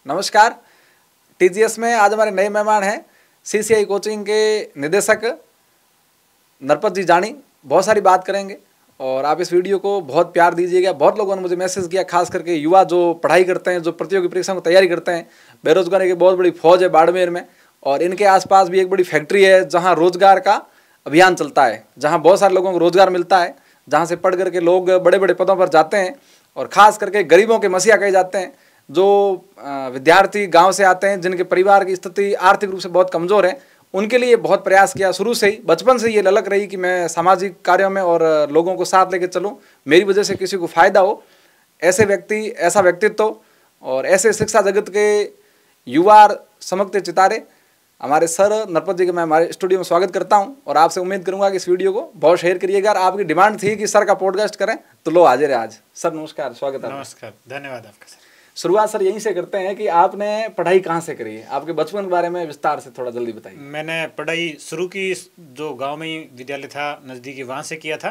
नमस्कार। टीजीएस में आज हमारे नए मेहमान हैं सीसीआई कोचिंग के निदेशक नरपत जी जानी। बहुत सारी बात करेंगे और आप इस वीडियो को बहुत प्यार दीजिएगा। बहुत लोगों ने मुझे मैसेज किया, खास करके युवा जो पढ़ाई करते हैं, जो प्रतियोगी परीक्षा की तैयारी करते हैं। बेरोजगारी की बहुत बड़ी फौज है बाड़मेर में और इनके आसपास भी एक बड़ी फैक्ट्री है जहाँ रोजगार का अभियान चलता है, जहाँ बहुत सारे लोगों को रोजगार मिलता है, जहाँ से पढ़ करके लोग बड़े बड़े पदों पर जाते हैं और ख़ास करके गरीबों के मसीहा कहे जाते हैं। जो विद्यार्थी गांव से आते हैं, जिनके परिवार की स्थिति आर्थिक रूप से बहुत कमज़ोर है, उनके लिए बहुत प्रयास किया। शुरू से ही बचपन से ये ललक रही कि मैं सामाजिक कार्यों में और लोगों को साथ लेकर चलूं, मेरी वजह से किसी को फ़ायदा हो। ऐसे व्यक्ति, ऐसा व्यक्तित्व और ऐसे शिक्षा जगत के युवा चमकते चितारे हमारे सर नरपत जी के मैं हमारे स्टूडियो में स्वागत करता हूं और आपसे उम्मीद करूंगा कि इस वीडियो को बहुत शेयर करिएगा। आपकी डिमांड थी कि सर का पॉडकास्ट करें, तो लो हाजिर है आज। सर नमस्कार, स्वागत है। नमस्कार, धन्यवाद आपका सर। शुरुआत सर यहीं से करते हैं कि आपने पढ़ाई कहाँ से करी है, आपके बचपन के बारे में विस्तार से थोड़ा जल्दी बताइए। मैंने पढ़ाई शुरू की जो गांव में ही विद्यालय था नज़दीकी, वहाँ से किया था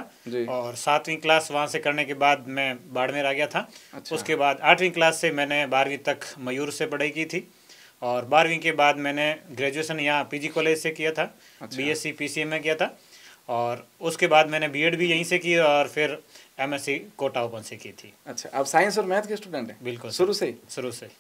और 7वीं क्लास वहाँ से करने के बाद मैं बाड़मेर आ गया था। अच्छा। उसके बाद 8वीं क्लास से मैंने 12वीं तक मयूर से पढ़ाई की थी और 12वीं के बाद मैंने ग्रेजुएशन यहाँ पीजी कॉलेज से किया था। अच्छा। बीएससी पीसीएम में किया था और उसके बाद मैंने बीएड भी यहीं से की और फिर एमएससी कोटा ओपन से की थी। अच्छा, आप साइंस और मैथ के स्टूडेंट हैं? बिल्कुल, शुरू से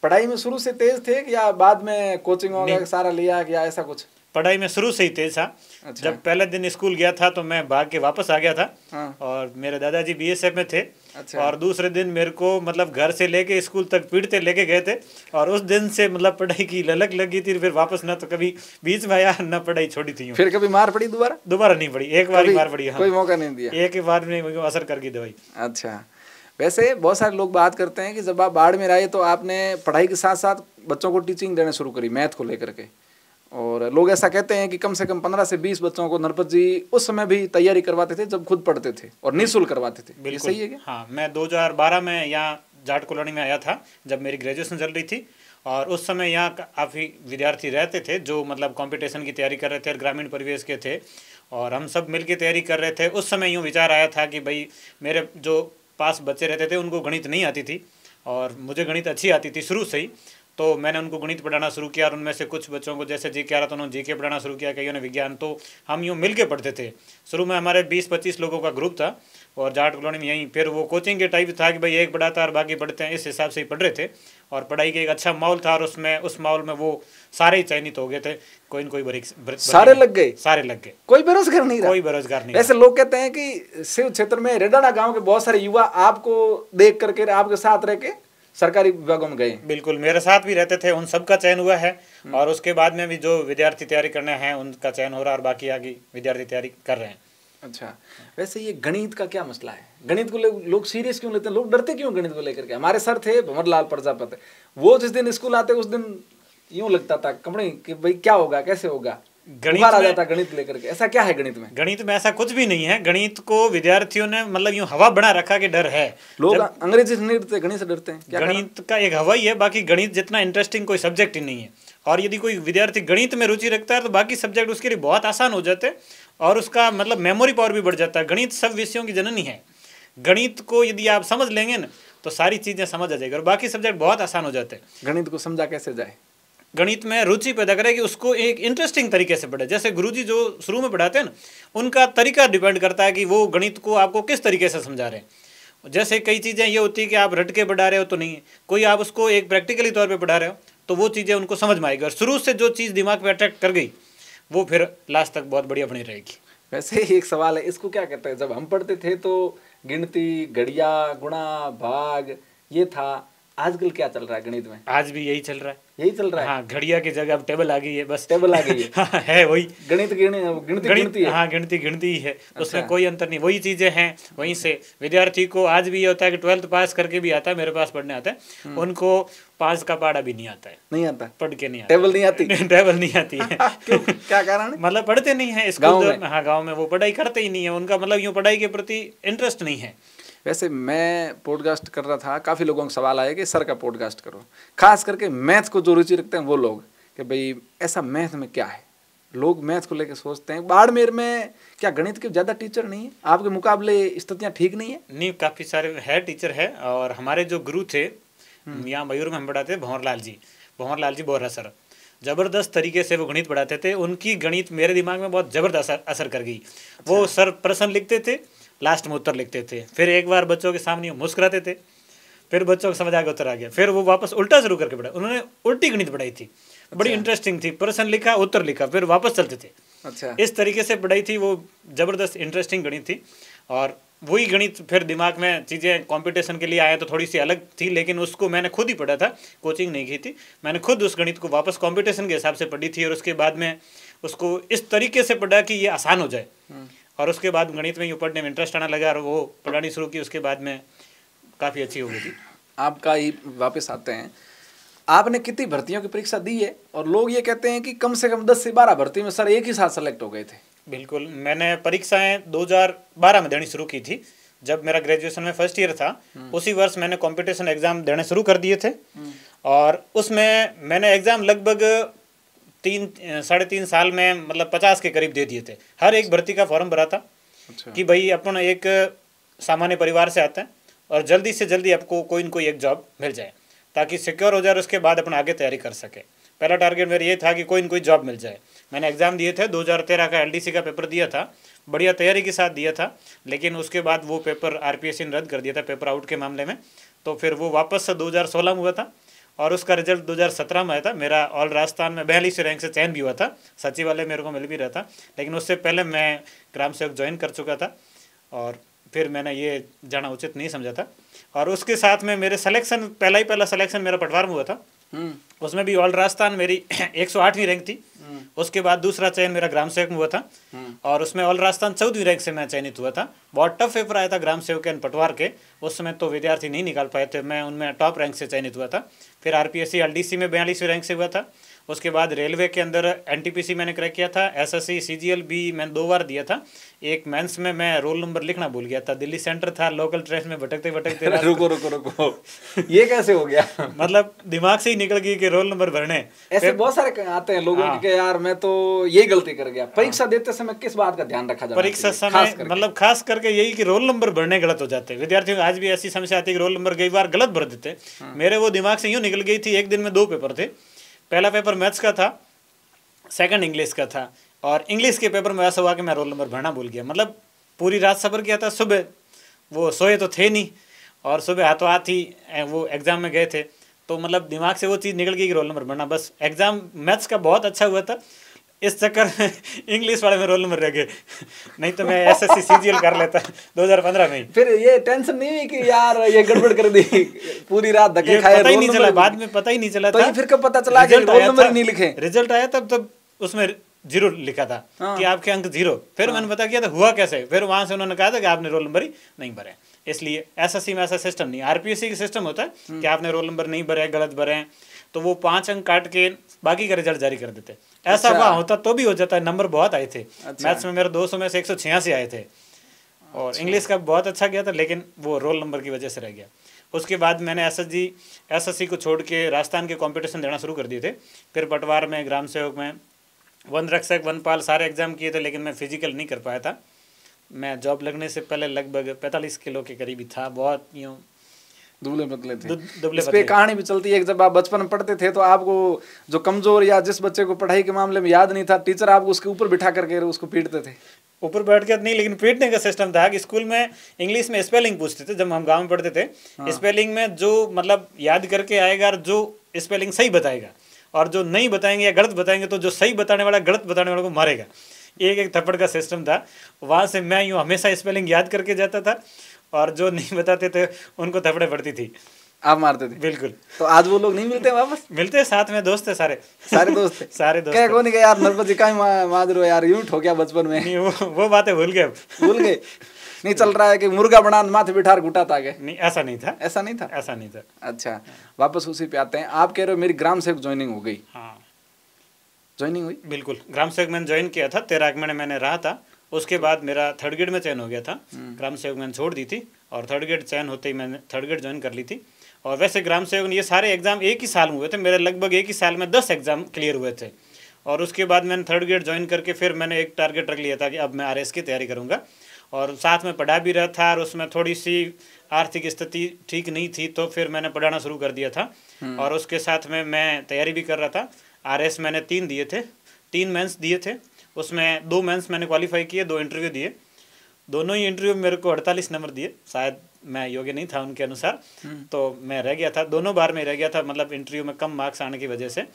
पढ़ाई में शुरू से तेज थे या बाद में कोचिंग वगैरह सारा लिया या ऐसा कुछ? पढ़ाई में शुरू से ही तेज था। अच्छा। जब पहले दिन स्कूल गया था तो मैं भाग के वापस आ गया था। हाँ। और मेरे दादाजी बीएसएफ में थे। अच्छा। और दूसरे दिन मेरे को मतलब घर से लेके स्कूल तक पीटते लेके गए थे और उस दिन से मतलब पढ़ाई की ललक लगी थी। फिर वापस ना तो कभी बीच में आया ना पढ़ाई छोड़ी थी। फिर कभी मार पड़ी? दोबारा नहीं पड़ी, एक बार ही मार पड़ी। हाँ। कोई मौका नहीं दिया? एक ही बार में असर कर गई दवाई। अच्छा, वैसे बहुत सारे लोग बात करते हैं कि जब आप बाड़मेर आए तो आपने पढ़ाई के साथ साथ बच्चों को टीचिंग देना शुरू करी मैथ को लेकर के, और लोग ऐसा कहते हैं कि कम से कम 15 से 20 बच्चों को नरपत जी उस समय भी तैयारी करवाते थे जब खुद पढ़ते थे और निःशुल्क करवाते थे। बिल्कुल सही है क्या? हाँ, मैं 2012 में यहाँ जाट कॉलोनी में आया था जब मेरी ग्रेजुएशन चल रही थी और उस समय यहाँ काफ़ी विद्यार्थी रहते थे जो मतलब कंपटीशन की तैयारी कर रहे थे और ग्रामीण परिवेश के थे और हम सब मिल के तैयारी कर रहे थे। उस समय यूँ विचार आया था कि भाई मेरे जो पास बच्चे रहते थे उनको गणित नहीं आती थी और मुझे गणित अच्छी आती थी शुरू से ही, तो मैंने उनको गणित पढ़ाना शुरू किया और उनमें से कुछ बच्चों को जैसे जीके आ रहा था उन्होंने जीके पढ़ाना शुरू किया, कईयों ने विज्ञान। तो हम यूँ मिल के पढ़ते थे। शुरू में हमारे 20-25 लोगों का ग्रुप था और जाट कॉलोनी में यहीं। फिर वो कोचिंग के टाइप था कि भाई एक पढ़ाता और बाकी पढ़ते हैं, इस हिसाब से ही पढ़ रहे थे और पढ़ाई का एक अच्छा माहौल था और उस माहौल में वो सारे ही चयनित हो गए थे। कोई न कोई सारे लग गए, कोई बेरोजगार नहीं रहा। ऐसे लोग कहते हैं कि शिव क्षेत्र में रेडाना गाँव के बहुत सारे युवा आपको देख करके आपके साथ रह के सरकारी विभागों में गए। बिल्कुल, मेरे साथ भी रहते थे, उन सब का चयन हुआ है और उसके बाद में भी जो विद्यार्थी तैयारी करने हैं उनका चयन हो रहा है और बाकी आगे विद्यार्थी तैयारी कर रहे हैं। अच्छा, वैसे ये गणित का क्या मसला है? गणित को लोग सीरियस क्यों लेते हैं? लोग डरते क्यों गणित को लेकर के? हमारे सर थे भंवरलाल प्रजापति, वो जिस दिन स्कूल आते उस दिन यूं लगता था कमड़ी कि भाई क्या होगा, कैसे होगा, गणित आ जाता गणित लेकर के। ऐसा क्या है गणित में? गणित में ऐसा कुछ भी नहीं है। गणित को विद्यार्थियों ने मतलब यूं हवा बना रखा कि डर है। लोग अंग्रेजी से नहीं डरते, गणित से डरते हैं। गणित का एक हवा ही है, बाकी गणित जितना इंटरेस्टिंग कोई सब्जेक्ट ही नहीं है। और यदि कोई विद्यार्थी गणित में रुचि रखता है तो बाकी सब्जेक्ट उसके लिए बहुत आसान हो जाते हैं और उसका मतलब मेमोरी पावर भी बढ़ जाता है। गणित सब विषयों की जननी है। गणित को यदि आप समझ लेंगे ना तो सारी चीजें समझ आ जाएगी और बाकी सब्जेक्ट बहुत आसान हो जाते हैं। गणित को समझा कैसे जाए? गणित में रुचि पैदा करें कि उसको एक इंटरेस्टिंग तरीके से पढ़े। जैसे गुरुजी जो शुरू में पढ़ाते हैं ना, उनका तरीका डिपेंड करता है कि वो गणित को आपको किस तरीके से समझा रहे हैं। जैसे कई चीज़ें ये होती है कि आप रट के पढ़ा रहे हो तो नहीं, कोई आप उसको एक प्रैक्टिकली तौर पे पढ़ा रहे हो तो वो चीज़ें उनको समझ में आएगी और शुरू से जो चीज़ दिमाग में अट्रैक्ट कर गई वो फिर लास्ट तक बहुत बढ़िया बनी रहेगी। वैसे ही एक सवाल है, इसको क्या कहते हैं? जब हम पढ़ते थे तो गिनती, घड़िया, गुणा, भाग ये था, आजकल क्या चल रहा है गणित में? आज भी यही चल रहा है। हाँ, घड़िया की जगह अब टेबल आ गई है, बस टेबल आ गई है। हाँ, है वही गणित गिनती है। हाँ, गिनती ही है। अच्छा। उसमें कोई अंतर नहीं, वही चीजें हैं। वहीं से विद्यार्थी को आज भी ये होता है कि 12th पास करके भी आता है, मेरे पास पढ़ने आता है, उनको 5 का पहाड़ा भी नहीं आता है। नहीं आता, पढ़ के नहीं आता, टेबल नहीं आती। टेबल नहीं आती है। क्यों, क्या कारण? मतलब पढ़ते नहीं है स्कूल में। हाँ, गाँव में वो पढ़ाई करते ही नहीं है, उनका मतलब यूँ पढ़ाई के प्रति इंटरेस्ट नहीं है। वैसे मैं पॉडकास्ट कर रहा था, काफ़ी लोगों का सवाल आया कि सर का पॉडकास्ट करो, खास करके मैथ को जो रुचि रखते हैं वो लोग, कि भाई ऐसा मैथ में क्या है। लोग मैथ को लेकर सोचते हैं। बाड़मेर में क्या गणित के ज़्यादा टीचर नहीं है? आपके मुकाबले स्थितियाँ ठीक नहीं है? नहीं, काफ़ी सारे है टीचर है और हमारे जो गुरु थे यहाँ मयूर में हम पढ़ाते भंवरलाल जी, भंवर लाल जी बोहरा सर, ज़बरदस्त तरीके से वो गणित पढ़ाते थे। उनकी गणित मेरे दिमाग में बहुत ज़बरदस्त असर कर गई। वो सर प्रश्न लिखते थे, लास्ट में उत्तर लिखते थे, फिर एक बार बच्चों के सामने मुस्कुराते थे, फिर बच्चों को समझ आ गया उत्तर आ गया, फिर वो वापस उल्टा शुरू करके पढ़ा। उन्होंने उल्टी गणित पढ़ाई थी, बड़ी इंटरेस्टिंग थी। प्रश्न लिखा, उत्तर लिखा, फिर वापस चलते थे। अच्छा, इस तरीके से पढ़ाई थी, वो ज़बरदस्त इंटरेस्टिंग गणित थी। और वही गणित फिर दिमाग में चीज़ें कंपटीशन के लिए आए तो थोड़ी सी अलग थी, लेकिन उसको मैंने खुद ही पढ़ा था, कोचिंग नहीं की थी। मैंने खुद उस गणित को वापस कंपटीशन के हिसाब से पढ़ी थी, और उसके बाद में उसको इस तरीके से पढ़ा कि ये आसान हो जाए। और उसके बाद गणित में यूँ पढ़ने में इंटरेस्ट आने लगा और वो पढ़ानी शुरू की। उसके बाद में काफ़ी अच्छी हो गई थी। आपका ही वापस आते हैं, आपने कितनी भर्तियों की परीक्षा दी है? और लोग ये कहते हैं कि कम से कम 10 से 12 भर्ती में सर एक ही साथ सेलेक्ट हो गए थे। बिल्कुल, मैंने परीक्षाएं 2012 में देनी शुरू की थी, जब मेरा ग्रेजुएशन में फर्स्ट ईयर था। उसी वर्ष मैंने कंपटीशन एग्ज़ाम देने शुरू कर दिए थे, और उसमें मैंने एग्ज़ाम लगभग 3-3.5 साल में मतलब 50 के करीब दे दिए थे। हर एक भर्ती का फॉर्म भरा था। अच्छा। कि भाई अपन एक सामान्य परिवार से आते हैं और जल्दी से जल्दी आपको कोई न कोई एक जॉब मिल जाए, ताकि सिक्योर हो जाए, उसके बाद अपन आगे तैयारी कर सके। पहला टारगेट मेरा ये था कि कोई न कोई जॉब मिल जाए। मैंने एग्ज़ाम दिए थे, 2013 का LDC का पेपर दिया था, बढ़िया तैयारी के साथ दिया था, लेकिन उसके बाद वो पेपर RPSC ने रद्द कर दिया था पेपर आउट के मामले में। तो फिर वो वापस से 2016 में हुआ था, और उसका रिजल्ट 2017 में आया था। मेरा ऑल राजस्थान में 42 रैंक से चयन भी हुआ था, सचिवालय मेरे को मिल भी रहा था। लेकिन उससे पहले मैं ग्राम सेवक ज्वाइन कर चुका था, और फिर मैंने ये जाना उचित नहीं समझा था। और उसके साथ में मेरे सिलेक्शन, पहला सिलेक्शन मेरा पटवार में हुआ था। उसमें भी ऑल राजस्थान मेरी 108वीं रैंक थी। उसके बाद दूसरा चयन मेरा ग्राम सेवक में हुआ था, और उसमें ऑल राजस्थान 14वीं रैंक से मैं चयनित हुआ था। बहुत टफ पेपर आया था ग्राम सेवक एंड पटवार के, उस समय तो विद्यार्थी नहीं निकाल पाए थे, मैं उनमें टॉप रैंक से चयनित हुआ था। फिर RPSC LDC में 42वीं रैंक से हुआ था। उसके बाद रेलवे के अंदर NTPC मैंने क्रैक किया था। SSC CGL भी मैंने 2 बार दिया था। एक मेंस में मैं रोल नंबर लिखना भूल गया था, दिल्ली सेंटर था, लोकल ट्रेन में भटकते भटकते रुको ये कैसे हो गया? मतलब दिमाग से ही निकल गई कि रोल नंबर भरने। ऐसे बहुत सारे आते हैं लोगों के, यार मैं तो ये गलती कर गया। परीक्षा देते समय किस बात का ध्यान रखा जाए? परीक्षा समय मतलब खास करके यही कि रोल नंबर भरने गलत हो जाते हैं। विद्यार्थियों को आज भी ऐसी समस्या आती है कि रोल नंबर कई बार गलत भर देते। मेरे वो दिमाग से यूँ निकल गई थी। एक दिन में 2 पेपर थे, पहला पेपर मैथ्स का था, सेकंड इंग्लिश का था। और इंग्लिश के पेपर में ऐसा हुआ कि मैं रोल नंबर भरना भूल गया। मतलब पूरी रात सफ़र किया था, सुबह वो सोए तो थे नहीं, और सुबह हाथों हाथ ही वो एग्ज़ाम में गए थे। तो मतलब दिमाग से वो चीज़ निकल गई कि रोल नंबर भरना। बस एग्ज़ाम मैथ्स का बहुत अच्छा हुआ था, इस चक्कर में इंग्लिश वाले में रोल नंबर रह गए, नहीं तो मैं SSC CGL कर लेता 2015 में। फिर ये टेंशन नहीं हुई कि यार ये गड़बड़ कर दी, पूरी रात धक्के खाए, पता ही नहीं चला, बाद में पता ही नहीं चला था। तो फिर कब पता चला कि रोल नंबर नहीं लिखे? रिजल्ट आया तब उसमें 0 लिखा था कि आपके अंक 0। फिर मैंने पता किया था हुआ कैसे। फिर वहाँ से उन्होंने कहा था कि आपने रोल नंबर ही नहीं भरे। इसलिए SSC में ऐसा सिस्टम नहीं, RPSC का सिस्टम होता है कि आपने रोल नंबर नहीं भरे, गलत भरे, तो वो 5 अंक काट के बाकी का रिजल्ट जारी कर देते। ऐसा वहाँ होता तो भी हो जाता है। नंबर बहुत आए थे। मैथ्स में मेरे 200 में से 186 आए थे, और इंग्लिश का बहुत अच्छा गया था, लेकिन वो रोल नंबर की वजह से रह गया। उसके बाद मैंने SSC को छोड़ के राजस्थान के कंपटीशन देना शुरू कर दिए थे। फिर पटवार में, ग्राम सेवक में, वन रक्षक, वनपाल सारे एग्ज़ाम किए थे, लेकिन मैं फिजिकल नहीं कर पाया था। मैं जॉब लगने से पहले लगभग 45 किलो के करीब ही था, बहुत यूँ दुबले पतले थे। इस पे कहानी भी चलती है कि जब आप बचपन में पढ़ते थे तो आपको जो कमजोर या जिस बच्चे को पढ़ाई के मामले में याद नहीं था, टीचर आपको उसके ऊपर बिठा करके उसको पीटते थे। ऊपर बैठ के नहीं, लेकिन पीटने का सिस्टम था कि स्कूल में इंग्लिश में स्पेलिंग पूछते थे। जब हम गाँव में पढ़ते थे, स्पेलिंग में जो मतलब याद करके आएगा, जो स्पेलिंग सही बताएगा, और जो नहीं बताएंगे या गलत बताएंगे तो जो सही बताने वाला गलत बताने वाले को मारेगा। एक थप्पड़ का सिस्टम था। वहाँ से मैं यूँ हमेशा स्पेलिंग याद करके जाता था, और जो नहीं बताते थे उनको थप्पड़े पड़ती थी। आप मारते थे? बिल्कुल। तो आज वो लोग नहीं मिलते वापस? मिलते, साथ में दोस्त है, सारे दोस्त थे। सारे दोस्त। क्या कौन यार नरपत जी का मादरो यार यूं ठोकिया बचपन में? नहीं, वो बातें भूल गए। भूल गए? नहीं चल रहा है कि मुर्गा बना माथे बिठार घुटा था? नहीं, ऐसा नहीं था। ऐसा नहीं था? ऐसा नहीं था। अच्छा, वापस उसी पे आते हैं। आप कह रहे हो मेरी ग्राम सेवक ज्वाइनिंग हो गई। हाँ, ज्वाइनिंग हुई? बिल्कुल, ग्राम सेवक मैंने ज्वाइन किया था, 13 महीने मैंने रहा था। उसके बाद मेरा 3rd ग्रेड में चयन हो गया था। ग्राम सेवक मैंने छोड़ दी थी, और 3rd ग्रेड चयन होते ही मैंने 3rd ग्रेड ज्वाइन कर ली थी। और वैसे ग्राम सेवक ये सारे एग्ज़ाम एक ही साल में हुए थे मेरे, लगभग एक ही साल में 10 एग्ज़ाम क्लियर हुए थे। और उसके बाद मैंने 3rd ग्रेड ज्वाइन करके फिर मैंने एक टारगेट रख लिया था कि अब मैं RS की तैयारी करूँगा, और साथ में पढ़ा भी रहा था। और उसमें थोड़ी सी आर्थिक स्थिति ठीक नहीं थी, तो फिर मैंने पढ़ाना शुरू कर दिया था। और उसके साथ में मैं तैयारी भी कर रहा था। RS मैंने 3 दिए थे, 3 मेंस दिए थे, उसमें 2 मेंस मैंने क्वालिफाई किए, 2 इंटरव्यू दिए। दोनों ही इंटरव्यू में मेरे को 48 नंबर दिए, शायद मैं योग्य नहीं था उनके अनुसार, तो मैं रह गया था, दोनों बार में रह गया था, मतलब इंटरव्यू में कम मार्क्स आने की वजह से।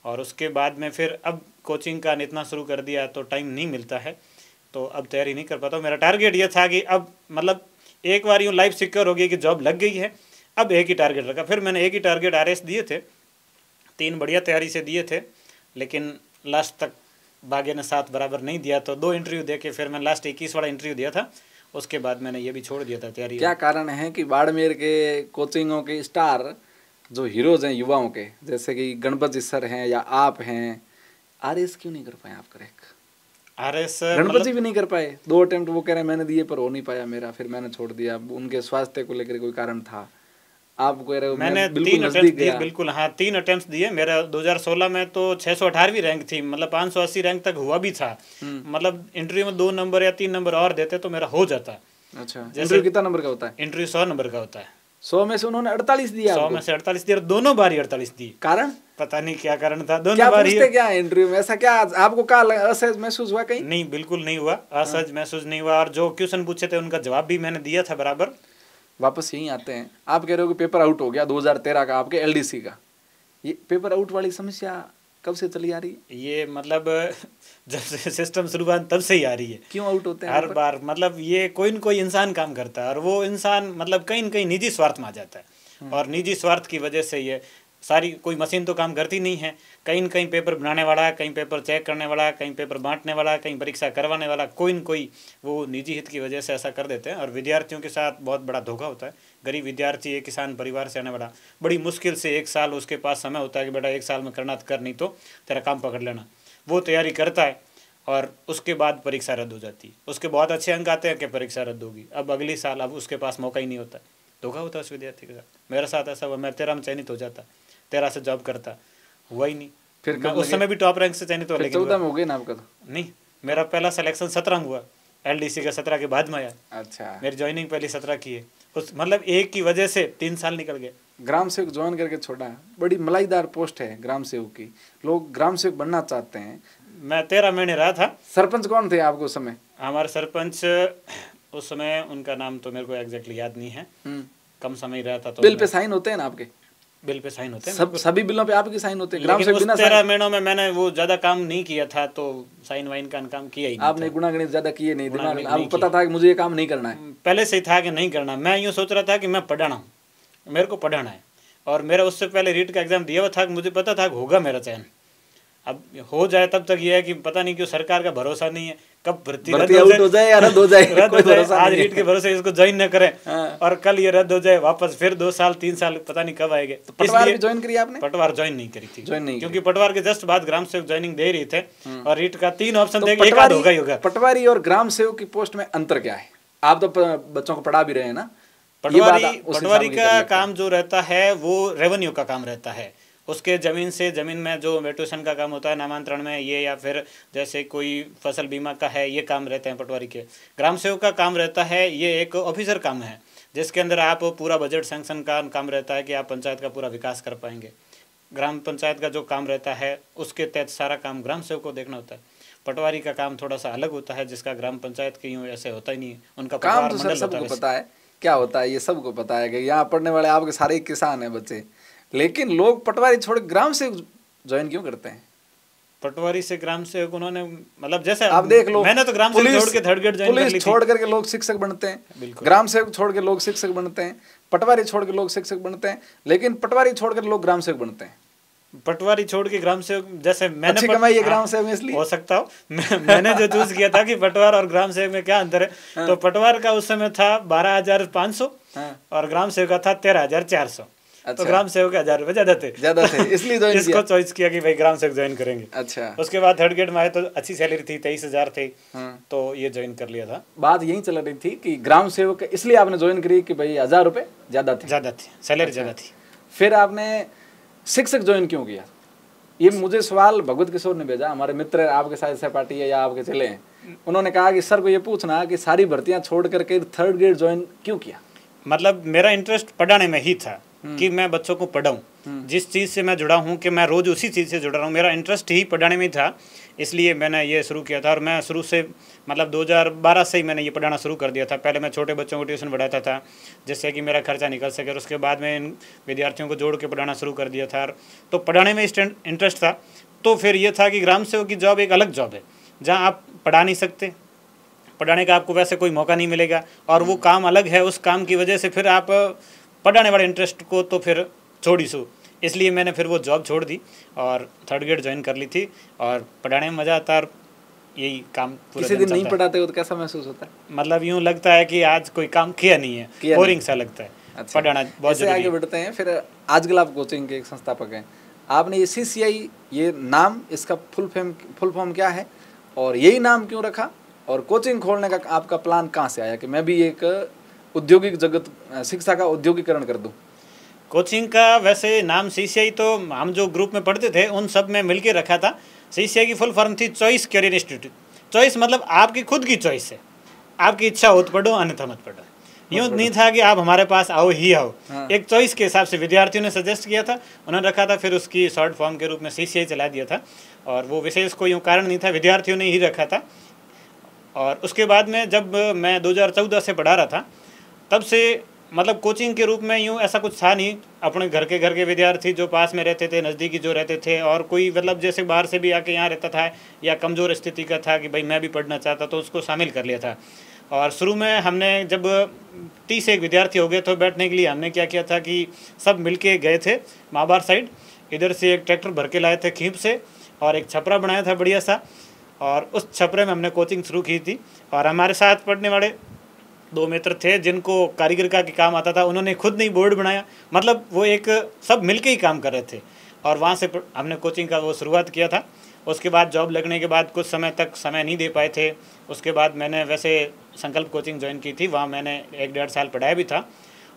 और उसके बाद में फिर अब कोचिंग का इतना शुरू कर दिया तो टाइम नहीं मिलता है, तो अब तैयारी नहीं कर पाता हूँ। मेरा टारगेट ये था कि अब मतलब एक बार यूँ लाइफ सिक्योर हो गई कि जॉब लग गई है, अब एक ही टारगेट रखा। फिर मैंने एक ही टारगेट RS दिए थे, 3 बढ़िया तैयारी से दिए थे, लेकिन लास्ट तक भाग्य ने साथ बराबर नहीं दिया, तो 2 इंटरव्यू दे के फिर मैं लास्ट 21 वाला इंटरव्यू दिया था, उसके बाद मैंने ये भी छोड़ दिया था तैयारी। क्या कारण है कि बाड़मेर के कोचिंगों के स्टार जो हीरोज हैं युवाओं के, जैसे कि गणपति सर हैं या आप हैं, RS क्यों नहीं कर पाए आप? करेक्ट, RS गणपति भी नहीं कर पाए। 2 अटेम्प्ट वो कह रहे हैं मैंने दिए पर हो नहीं पाया मेरा, फिर मैंने छोड़ दिया। उनके स्वास्थ्य को लेकर कोई कारण था? आप कह रहे हो मैंने 3 अटेम्प्ट दिए, बिल्कुल हाँ 3 अटेम्प्ट दिए। मेरा 2016 में तो 618वीं रैंक थी, मतलब 580 रैंक तक हुआ भी था। मतलब इंटरव्यू में 2 नंबर या 3 नंबर और देते तो मेरा हो जाता। अच्छा, इंटरव्यू कितना नंबर का होता है? इंटरव्यू 100 नंबर का होता है। 100 में से उन्होंने 48 दिया? 100 में से 48 दिया, दोनों बार ही 48 दिए। कारण पता नहीं क्या कारण था, दोनों क्या बार ही। क्या है इंटरव्यू में ऐसा क्या आपको क्या असहज महसूस हुआ कहीं? नहीं, बिल्कुल नहीं हुआ, असहज महसूस नहीं हुआ। और जो क्वेश्चन पूछे थे उनका जवाब भी मैंने दिया था बराबर। वापस यहीं आते हैं, आप कह रहे हो कि पेपर आउट हो गया 2013 का आपके LDC का। ये पेपर आउट वाली समस्या कब से चली आ रही है? ये मतलब जब से सिस्टम शुरू हुआ तब से ही आ रही है। क्यों आउट होते हैं हर बार? मतलब ये कोई न कोई इंसान काम करता है और वो इंसान मतलब कहीं न कहीं निजी स्वार्थ में आ जाता है, और निजी स्वार्थ की वजह से ये सारी, कोई मशीन तो काम करती नहीं है। कहीं न कहीं पेपर बनाने वाला, कहीं पेपर चेक करने वाला, कहीं पेपर बांटने वाला, कहीं परीक्षा करवाने वाला, कोई न कोई वो निजी हित की वजह से ऐसा कर देते हैं। और विद्यार्थियों के साथ बहुत बड़ा धोखा होता है। गरीब विद्यार्थी, एक किसान परिवार से आने वाला, बड़ी मुश्किल से 1 साल उसके पास समय होता है कि बेटा 1 साल में करना तो कर, नहीं तो तेरा काम पकड़ लेना। वो तैयारी करता है और उसके बाद परीक्षा रद्द हो जाती है। उसके बहुत अच्छे अंक आते हैं कि परीक्षा रद्द होगी, अब अगली साल अब उसके पास मौका ही नहीं होता। धोखा होता है उस विद्यार्थी के साथ। मेरे साथ ऐसा हुआ, मैं 13 में चयनित हो जाता, 13 से जॉब करता, हुआ ही नहीं। फिर उस समय भी टॉप रैंक से चयनित हो, लेकिन 14 में हो गए ना आपका? तो नहीं, मेरा पहला सिलेक्शन 17 में हुआ, LDC का 17 के बाद में आया। अच्छा, मेरी ज्वाइनिंग पहली 17 की है। उस मतलब एक की वजह से 3 साल निकल गए। ग्राम सेवक ज्वाइन करके छोड़ा, बड़ी मलाईदार पोस्ट है ग्राम सेवक की, लोग ग्राम सेवक बनना चाहते हैं। मैं 13 महीने रहा था। सरपंच कौन थे आपको उस समय? हमारे सरपंच उस समय, उनका नाम तो मेरे को एग्जैक्टली याद नहीं है, कम समय रहा था। तो बिल पे साइन होते हैं ना आपके? बिल पे साइन होते हैं, सभी बिलों पे आपके साइन होते हैं। ग्राम सेवक बिना 13 महीनों में मैंने वो ज्यादा काम नहीं किया था, तो साइन वाइन का काम किया ही नहीं। आपने गुणागणित ज्यादा किए नहीं, दिमाग आपको पता था कि मुझे ये काम नहीं करना है? पहले से ही था कि नहीं करना। मैं यूँ सोच रहा था कि मैं पढ़ाना हूँ, मेरे को पढ़ाना है, और मेरा उससे पहले रीट का एग्जाम दिया हुआ था कि मुझे पता था कि होगा मेरा चयन। अब हो जाए तब तक ये है कि पता नहीं क्यों सरकार का भरोसा नहीं है, कब भर्ती आउट हो जाए या रद्द हो जाए, रद्द हो जाए। आज रीट के भरोसे इसको ज्वाइन न करें और कल ये रद्द हो जाए, वापस फिर 2 साल 3 साल पता नहीं कब आएंगे। तो पटवार भी ज्वाइन करी आपने? पटवार ज्वाइन नहीं करी थी, ज्वाइन नहीं, क्योंकि पटवार के जस्ट बाद ग्राम सेवक ज्वाइनिंग दे रही थे और रीट का 3 ऑप्शन देके एक आध होगा ही होगा। पटवारी और ग्राम सेवक की पोस्ट में अंतर क्या है? आप तो बच्चों को पढ़ा भी रहे हैं ना। पटवारी का काम जो रहता है वो रेवेन्यू का काम रहता है। उसके ज़मीन में जो म्यूटेशन का काम होता है, नामांतरण में ये, या फिर जैसे कोई फसल बीमा का है, ये काम रहते हैं पटवारी के। ग्राम सेवक का काम रहता है, ये एक ऑफिसर काम है, जिसके अंदर आप पूरा बजट सैंक्शन का काम रहता है कि आप पंचायत का पूरा विकास कर पाएंगे। ग्राम पंचायत का जो काम रहता है उसके तहत सारा काम ग्राम सेवक को देखना होता है। पटवारी का काम थोड़ा सा अलग होता है, जिसका ग्राम पंचायत के यूँ ऐसे होता ही नहीं है। उनका काम तो सबको पता है क्या होता है, ये सबको पता है कि यहाँ पढ़ने वाले आपके सारे किसान हैं बच्चे, लेकिन लोग पटवारी छोड़ ग्राम सेवक ज्वाइन क्यों करते हैं? पटवारी से ग्राम सेवक उन्होंने, मतलब जैसे आप देख लो, मैंने तो ग्राम सेवक छोड़ के थर्ड ग्रेड ज्वाइन कर ली थी। पुलिस छोड़ करके लोग शिक्षक बनते हैं, ग्राम सेवक छोड़ के लोग शिक्षक बनते हैं, पटवारी छोड़ के लोग शिक्षक बनते हैं, लेकिन पटवारी छोड़ कर लोग ग्राम सेवक बनते हैं। पटवारी छोड़ के ग्राम सेवक, जैसे मैंने अच्छी कमाई है ग्राम सेवक में, इसलिए हो सकता हो। मैंने जो चूज किया था कि पटवार और ग्राम सेवक में क्या अंतर है, तो पटवार का उस समय था 12,500 और ग्राम सेवक का था 13,400। तो ग्राम सेवक के 1,000 रुपए ज्यादा थे, इसलिए इसको चॉइस किया कि भाई ग्राम सेवक ज्वाइन करेंगे। अच्छा, उसके बाद थर्ड ग्रेड में आए तो अच्छी सैलरी थी, 23,000 थे, तो ये ज्वाइन कर लिया था। बात यही चल रही थी कि ग्राम सेवक इसलिए आपने ज्वाइन करी कि भाई 1,000 रुपए ज्यादा थे, सैलरी ज्यादा थी। फिर आपने शिक्षक ज्वाइन क्यों किया? ये मुझे सवाल भगवत किशोर ने भेजा, हमारे मित्र आपके साथ सहपाठी है या आपके चले हैं। उन्होंने कहा कि सर को ये पूछना कि सारी भर्तियां छोड़ करके थर्ड ग्रेड ज्वाइन क्यों किया? मतलब मेरा इंटरेस्ट पढ़ाने में ही था, कि मैं बच्चों को पढ़ाऊँ। जिस चीज़ से मैं जुड़ा हूँ कि मैं रोज़ उसी चीज़ से जुड़ रहा हूँ, मेरा इंटरेस्ट ही पढ़ाने में था, इसलिए मैंने ये शुरू किया था। और मैं शुरू से मतलब 2012 से ही मैंने ये पढ़ाना शुरू कर दिया था। पहले मैं छोटे बच्चों को ट्यूशन पढ़ाता था जिससे कि मेरा खर्चा निकल सके, और उसके बाद में इन विद्यार्थियों को जोड़ के पढ़ाना शुरू कर दिया था। तो पढ़ाने में इंटरेस्ट था। तो फिर ये था कि ग्राम सेवक की जॉब एक अलग जॉब है, जहाँ आप पढ़ा नहीं सकते, पढ़ाने का आपको वैसे कोई मौका नहीं मिलेगा, और वो काम अलग है। उस काम की वजह से फिर आप पढ़ाने वाले इंटरेस्ट को तो फिर छोड़ ही सो, इसलिए मैंने फिर वो जॉब छोड़ दी और थर्ड ग्रेड ज्वाइन कर ली थी। और पढ़ाने में मज़ा आता है, और यही काम किसी दिन नहीं पढ़ाते हो तो कैसा महसूस होता है? मतलब यूँ लगता है कि आज कोई काम किया नहीं है, बोरिंग सा लगता है। अच्छा, पढ़ाना बहुत जरूरी है। आगे बढ़ते हैं। फिर आजकल आप कोचिंग के एक संस्थापक हैं, आपने ये CCI ये नाम, इसका फुल फॉर्म क्या है और यही नाम क्यों रखा, और कोचिंग खोलने का आपका प्लान कहाँ से आया कि मैं भी एक औद्योगिक जगत शिक्षा का औद्योगिकरण कर दूं? कोचिंग का वैसे नाम CCI तो हम जो ग्रुप में पढ़ते थे उन सब में मिलके रखा था। CCI की फुल फॉर्म थी चॉइस करियर इंस्टीट्यूट। चॉइस मतलब आपकी खुद की चॉइस है, आपकी इच्छा हो तो पढ़ो, अन्यथा मत पढ़ो। यूँ नहीं था कि आप हमारे पास आओ ही आओ। हाँ। एक चॉइस के हिसाब से विद्यार्थियों ने सजेस्ट किया था, उन्होंने रखा था, फिर उसकी शॉर्ट फॉर्म के रूप में CCI चला दिया था। और वो विशेष कोई यूँ कारण नहीं था, विद्यार्थियों ने ही रखा था। और उसके बाद में जब मैं 2014 से पढ़ा रहा था, तब से मतलब कोचिंग के रूप में यूँ ऐसा कुछ था नहीं। अपने घर के विद्यार्थी जो पास में रहते थे, नज़दीकी जो रहते थे, और कोई मतलब जैसे बाहर से भी आके यहाँ रहता था या कमज़ोर स्थिति का था कि भाई मैं भी पढ़ना चाहता, तो उसको शामिल कर लिया था। और शुरू में हमने जब 30 एक विद्यार्थी हो गए तो बैठने के लिए हमने क्या किया था कि सब मिलके गए थे महाबार साइड, इधर से एक ट्रैक्टर भर के लाए थे खींप से, और एक छपरा बनाया था बढ़िया सा, और उस छपरे में हमने कोचिंग शुरू की थी। और हमारे साथ पढ़ने वाले 2 मित्र थे जिनको कारीगर का काम आता था, उन्होंने खुद नहीं बोर्ड बनाया, मतलब वो एक सब मिलके ही काम कर रहे थे। और वहाँ से हमने कोचिंग का वो शुरुआत किया था। उसके बाद जॉब लगने के बाद कुछ समय तक समय नहीं दे पाए थे। उसके बाद मैंने वैसे संकल्प कोचिंग ज्वाइन की थी, वहाँ मैंने 1-1.5 साल पढ़ाया भी था।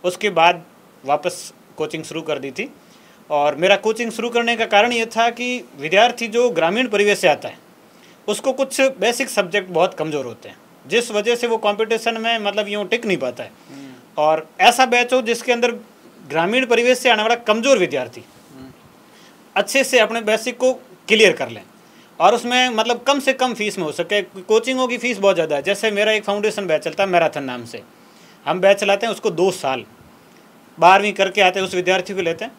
उसके बाद वापस कोचिंग शुरू कर दी थी। और मेरा कोचिंग शुरू करने का कारण ये था कि विद्यार्थी जो ग्रामीण परिवेश से आता है उसको कुछ बेसिक सब्जेक्ट बहुत कमज़ोर होते हैं, जिस वजह से वो कंपटीशन में मतलब यूँ टिक नहीं पाता है। और ऐसा बैच हो जिसके अंदर ग्रामीण परिवेश से आने वाला कमज़ोर विद्यार्थी अच्छे से अपने बेसिक को क्लियर कर लें, और उसमें मतलब कम से कम फीस में हो सके। कोचिंगों की फ़ीस बहुत ज़्यादा है। जैसे मेरा एक फाउंडेशन बैच चलता है मैराथन नाम से, हम बैच चलाते हैं, उसको 2 साल 12वीं करके आते हैं उस विद्यार्थी को लेते हैं,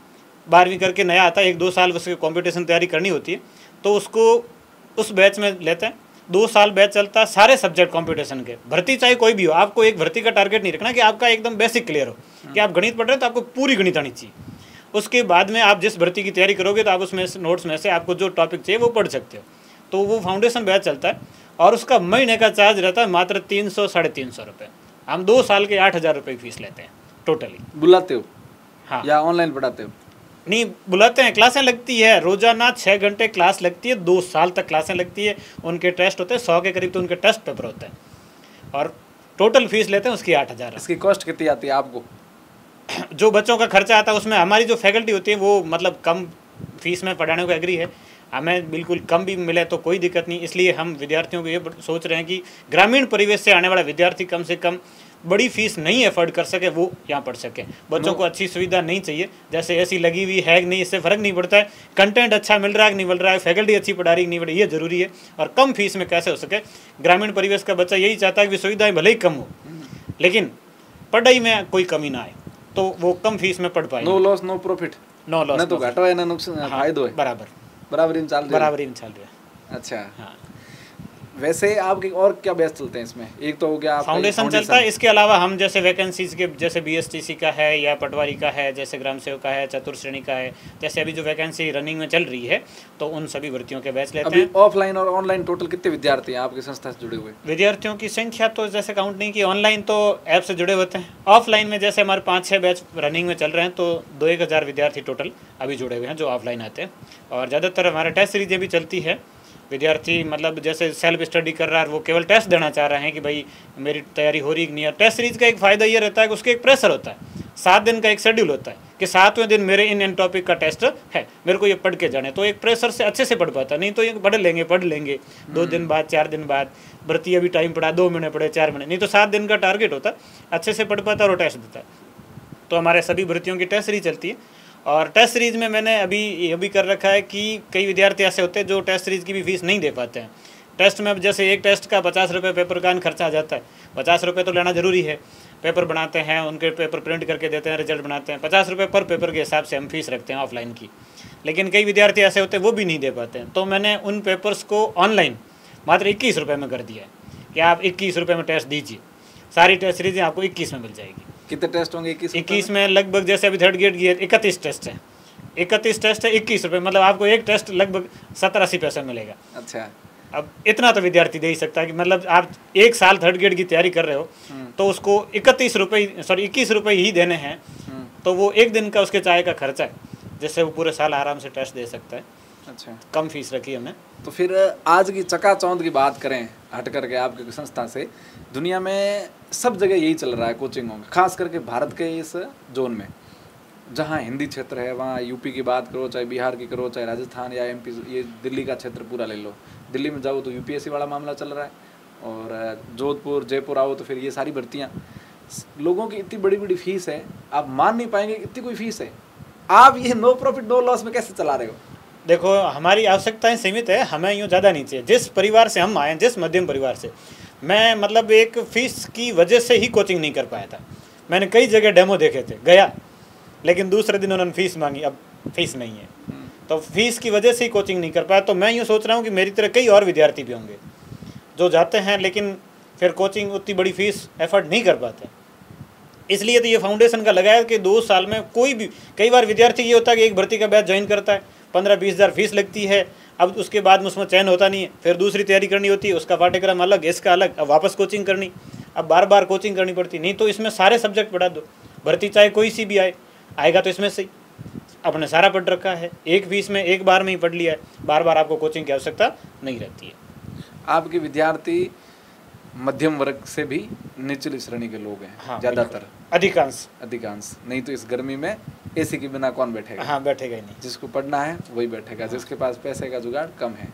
12वीं करके नया आता है, 1-2 साल उसकी कॉम्पिटिशन तैयारी करनी होती है, तो उसको उस बैच में लेते हैं। 2 साल बैच चलता है, सारे सब्जेक्ट कंपटीशन के, भर्ती चाहे कोई भी हो। आपको एक भर्ती का टारगेट नहीं रखना कि आपका एकदम बेसिक क्लियर हो, कि आप गणित पढ़ रहे हो तो आपको पूरी गणित आनी चाहिए। उसके बाद में आप जिस भर्ती की तैयारी करोगे तो आप उसमें नोट्स में से आपको जो टॉपिक चाहिए वो पढ़ सकते हो। तो वो फाउंडेशन बैच चलता है, और उसका महीने का चार्ज रहता है मात्र 300-350 रुपये। हम 2 साल के 8,000 रुपये फीस लेते हैं टोटली। बुलाते हो? हाँ। या ऑनलाइन पढ़ाते हो? नहीं, बुलाते हैं। क्लासें लगती है रोज़ाना 6 घंटे क्लास लगती है, 2 साल तक क्लासें लगती है। उनके टेस्ट होते हैं 100 के करीब, तो उनके टेस्ट पेपर होते हैं, और टोटल फीस लेते हैं उसकी 8,000। इसकी कॉस्ट कितनी आती है आपको? जो बच्चों का खर्चा आता है उसमें हमारी जो फैकल्टी होती है वो मतलब कम फीस में पढ़ाने को एग्री है। हमें बिल्कुल कम भी मिले तो कोई दिक्कत नहीं, इसलिए हम विद्यार्थियों को ये सोच रहे हैं कि ग्रामीण परिवेश से आने वाला विद्यार्थी कम से कम बड़ी फीस नहीं अफोर्ड कर सके, वो यहाँ पढ़ सके। बच्चों को अच्छी सुविधा नहीं चाहिए, जैसे ऐसी लगी हुई है कि नहीं, इससे फ़र्क नहीं पड़ता है कंटेंट अच्छा मिल रहा है कि नहीं मिल रहा है, फैकल्टी अच्छी पढ़ा रही नहीं पढ़ रही, ये ज़रूरी है। और कम फीस में कैसे हो सके, ग्रामीण परिवेश का बच्चा यही चाहता है कि सुविधाएँ भले ही कम हो लेकिन पढ़ाई में कोई कमी ना आए, तो वो कम फीस में पढ़ पाए। No loss no profit. No loss, ना तो घाटा है ना नुकसान, फायदा है। बराबरी में चल रहा है। अच्छा, हाँ। वैसे आपके और क्या बैच चलते हैं इसमें? एक तो हो गया फाउंडेशन चलता है, इसके अलावा हम जैसे वैकेंसीज के जैसे BSTC का है या पटवारी का है, जैसे ग्राम सेवक का है, चतुर्थ श्रेणी का है, जैसे अभी जो वैकेंसी रनिंग में चल रही है तो उन सभी भर्तियों के बैच लेते हैं। ऑफलाइन और ऑनलाइन टोटल कितने विद्यार्थी हैं आपकी संस्था से जुड़े हुए? विद्यार्थियों की संख्या तो जैसे काउंट नहीं की, ऑनलाइन तो ऐप से जुड़े होते हैं। ऑफलाइन में जैसे हमारे 5-6 बैच रनिंग में चल रहे हैं, तो 2-1 हज़ार विद्यार्थी टोटल अभी जुड़े हुए हैं जो ऑफलाइन आते हैं। और ज़्यादातर हमारे टेस्ट सीरीजें भी चलती है। विद्यार्थी मतलब जैसे सेल्फ स्टडी कर रहा है, वो केवल टेस्ट देना चाह रहे हैं कि भाई मेरी तैयारी हो रही कि नहीं है। टेस्ट सीरीज का एक फ़ायदा ये रहता है कि उसके एक प्रेशर होता है, 7 दिन का एक शेड्यूल होता है कि 7वें दिन मेरे इन टॉपिक का टेस्ट है, मेरे को ये पढ़ के जाने, तो एक प्रेशर से अच्छे से पढ़ पाता। नहीं तो ये पढ़ लेंगे 2 दिन बाद 4 दिन बाद, भर्ती अभी टाइम पड़ा 2 महीने पढ़े 4 महीने, नहीं तो 7 दिन का टारगेट होता, अच्छे से पढ़ पाता और टेस्ट देता। तो हमारे सभी भर्तियों की टेस्ट सीरीज चलती है। और टेस्ट सीरीज़ में मैंने अभी ये भी कर रखा है कि कई विद्यार्थी ऐसे होते हैं जो टेस्ट सीरीज़ की भी फीस नहीं दे पाते हैं। टेस्ट में अब जैसे एक टेस्ट का 50 रुपये पेपर का खर्चा आ जाता है। 50 रुपये तो लेना ज़रूरी है। पेपर बनाते हैं, उनके पेपर प्रिंट करके देते हैं, रिजल्ट बनाते हैं। 50 रुपये पर पेपर के हिसाब से हम फीस रखते हैं ऑफलाइन की। लेकिन कई विद्यार्थी ऐसे होते हैं वो भी नहीं दे पाते हैं। तो मैंने उन पेपर्स को ऑनलाइन मात्र 21 रुपये में कर दिया है कि आप 21 रुपये में टेस्ट दीजिए। सारी टेस्ट सीरीज़ें आपको 21 में मिल जाएगी। कितने टेस्ट होंगे? 21 में लगभग जैसे अभी थर्ड ग्रेड की 31 टेस्ट है। 31 टेस्ट है, 21 रुपये, मतलब आपको एक टेस्ट लगभग 70-80 पैसा मिलेगा। अच्छा, अब इतना तो विद्यार्थी दे ही सकता है कि मतलब आप एक साल थर्ड ग्रेड की तैयारी कर रहे हो तो उसको 21 रुपये ही देने हैं। तो वो एक दिन का उसके चाय का खर्चा है, जिससे वो पूरे साल आराम से टेस्ट दे सकता है। अच्छा, कम फीस रखी हमने। तो फिर आज की चकाचौंध की बात करें हट करके आपके संस्था से, दुनिया में सब जगह यही चल रहा है कोचिंगों में, खास करके भारत के इस जोन में जहाँ हिंदी क्षेत्र है, वहाँ यूपी की बात करो, चाहे बिहार की करो, चाहे राजस्थान या एमपी, ये दिल्ली का क्षेत्र पूरा ले लो। दिल्ली में जाओ तो यूपीएससी वाला मामला चल रहा है, और जोधपुर जयपुर आओ तो फिर ये सारी भर्तियाँ। लोगों की इतनी बड़ी बड़ी फीस है, आप मान नहीं पाएंगे इतनी कोई फीस है। आप ये नो प्रॉफिट नो लॉस में कैसे चला रहे हो? देखो, हमारी आवश्यकताएं सीमित है, हमें यूँ ज़्यादा नहीं चाहिए। जिस परिवार से हम आए, जिस मध्यम परिवार से, मैं मतलब एक फ़ीस की वजह से ही कोचिंग नहीं कर पाया था। मैंने कई जगह डेमो देखे थे, गया, लेकिन दूसरे दिन उन्होंने फ़ीस मांगी, अब फीस नहीं है, तो फीस की वजह से ही कोचिंग नहीं कर पाया। तो मैं यूँ सोच रहा हूँ कि मेरी तरह कई और विद्यार्थी भी होंगे जो जाते हैं लेकिन फिर कोचिंग उतनी बड़ी फ़ीस एफर्ट नहीं कर पाते। इसलिए तो ये फाउंडेशन का लगाया कि 2 साल में कोई भी, कई बार विद्यार्थी ये होता है कि एक भर्ती का बैच ज्वाइन करता है, 15-20 हज़ार फीस लगती है, अब उसके बाद उसमें चयन होता नहीं है, फिर दूसरी तैयारी करनी होती है, उसका पाठ्यक्रम अलग, इसका अलग, अब वापस कोचिंग करनी, अब बार बार कोचिंग करनी पड़ती। नहीं तो इसमें सारे सब्जेक्ट पढ़ा दो, भर्ती चाहे कोई सी भी आएगा तो इसमें से आपने सारा पढ़ रखा है, एक फीस में एक बार में ही पढ़ लिया है, बार बार आपको कोचिंग की आवश्यकता नहीं रहती है। आपके विद्यार्थी मध्यम वर्ग से भी निचली श्रेणी के लोग हैं? हाँ, ज़्यादातर, अधिकांश। नहीं तो इस गर्मी में एसी के बिना कौन बैठेगा? हाँ, बैठेगा ही नहीं। जिसको पढ़ना है वही बैठेगा। हाँ। जिसके पास पैसे का जुगाड़ कम है,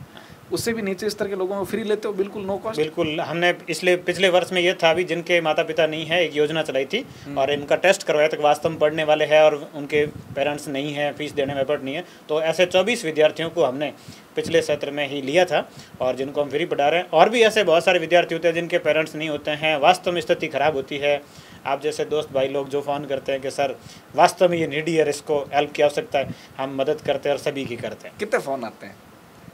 उससे भी नीचे स्तर के लोगों को फ्री लेते हो? बिल्कुल नो कॉस्ट? बिल्कुल। हमने इसलिए पिछले वर्ष में ये था भी, जिनके माता पिता नहीं है, एक योजना चलाई थी और इनका टेस्ट करवाया तक वास्तव में पढ़ने वाले हैं और उनके पेरेंट्स नहीं हैं, फीस देने में एफर्ट नहीं है, तो ऐसे 24 विद्यार्थियों को हमने पिछले सत्र में ही लिया था और जिनको हम फ्री पढ़ा रहे हैं। और भी ऐसे बहुत सारे विद्यार्थी होते हैं जिनके पेरेंट्स नहीं होते हैं, वास्तव में स्थिति खराब होती है। आप जैसे दोस्त भाई लोग जो फ़ोन करते हैं कि सर वास्तव में ये नीडी है, इसको हेल्प की आवश्यकता है, हम मदद करते हैं और सभी की करते हैं। कितने फ़ोन आते हैं?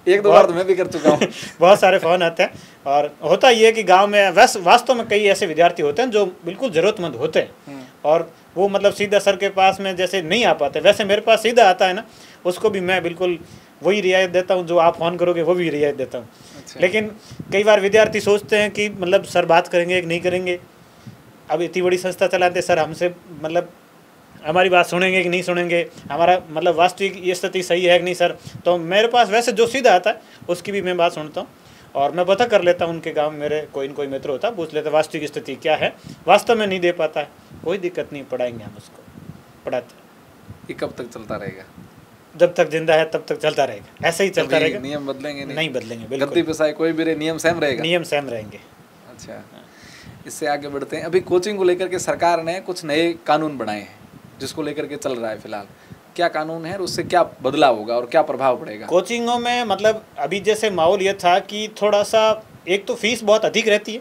1-2 बार तो मैं भी कर चुका हूँ। बहुत सारे फ़ोन आते हैं। और होता ये है कि गांव में वास्तव में कई ऐसे विद्यार्थी होते हैं जो बिल्कुल ज़रूरतमंद होते हैं और वो मतलब सीधा सर के पास में जैसे नहीं आ पाते, वैसे मेरे पास सीधा आता है ना, उसको भी मैं बिल्कुल वही रियायत देता हूँ जो आप फ़ोन करोगे वो भी रियायत देता हूँ। अच्छा। लेकिन कई बार विद्यार्थी सोचते हैं कि मतलब सर बात करेंगे कि नहीं करेंगे। अब इतनी बड़ी संस्था चलाते सर हमसे मतलब हमारी बात सुनेंगे कि नहीं सुनेंगे, हमारा मतलब वास्तविक ये स्थिति सही है कि नहीं सर। तो मेरे पास वैसे जो सीधा आता है उसकी भी मैं बात सुनता हूँ और मैं पता कर लेता हूँ। उनके गांव में मेरे कोई न कोई मित्र होता है, पूछ लेता है वास्तविक स्थिति क्या है, वास्तव में नहीं दे पाता है, कोई दिक्कत नहीं, पढ़ाएंगे हम उसको, पढ़ाते। ये कब तक चलता रहेगा? जब तक जिंदा है तब तक चलता रहेगा, ऐसे ही चलता रहेगा। नियम बदलेंगे नहीं बदलेंगे, बिल्कुल। गद्दी पिसाई कोई भी रहे, नियम सेम रहेगा? नियम सेम रहेंगे। अच्छा, इससे आगे बढ़ते हैं। अभी कोचिंग को लेकर के सरकार ने कुछ नए कानून बनाए हैं जिसको लेकर के चल रहा है फिलहाल, क्या कानून है और उससे क्या बदलाव होगा और क्या प्रभाव पड़ेगा कोचिंगों में? मतलब अभी जैसे माहौल ये था कि थोड़ा सा, एक तो फीस बहुत अधिक रहती है,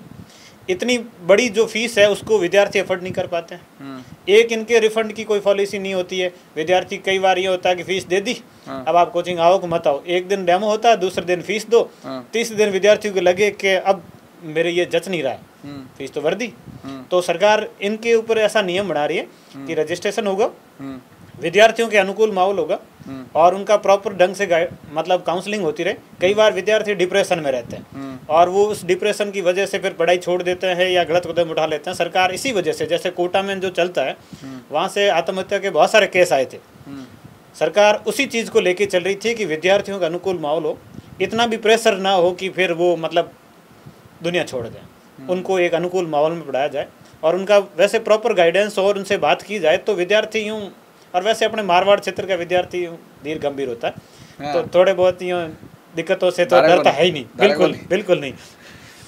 इतनी बड़ी जो फीस है उसको विद्यार्थी अफोर्ड नहीं कर पाते हैं। एक इनके रिफंड की कोई पॉलिसी नहीं होती है। विद्यार्थी कई बार ये होता है कि फीस दे दी, अब आप कोचिंग आओ कि मत आओ, एक दिन डेमो होता है, दूसरे दिन फीस दो, तीसरे दिन विद्यार्थियों को लगे कि अब मेरे ये जच नहीं रहा है, फीस तो भर दी। तो सरकार इनके ऊपर ऐसा नियम बना रही है कि रजिस्ट्रेशन होगा, विद्यार्थियों के अनुकूल माहौल होगा और उनका प्रॉपर ढंग से मतलब काउंसलिंग होती रहे। कई बार विद्यार्थी डिप्रेशन में रहते हैं और वो उस डिप्रेशन की वजह से फिर पढ़ाई छोड़ देते हैं या गलत कदम उठा लेते हैं। सरकार इसी वजह से, जैसे कोटा में जो चलता है वहाँ से आत्महत्या के बहुत सारे केस आए थे, सरकार उसी चीज़ को लेके चल रही थी कि विद्यार्थियों का अनुकूल माहौल हो, इतना भी प्रेशर ना हो कि फिर वो मतलब दुनिया छोड़ दें, उनको एक अनुकूल माहौल में पढ़ाया जाए और उनका वैसे प्रॉपर गाइडेंस और उनसे बात की जाए तो विद्यार्थी यूँ, और वैसे अपने मारवाड़ क्षेत्र का विद्यार्थी धीर गंभीर होता है तो थोड़े बहुत यूँ दिक्कतों से तो डरता है ही नहीं, बिल्कुल बिल्कुल नहीं।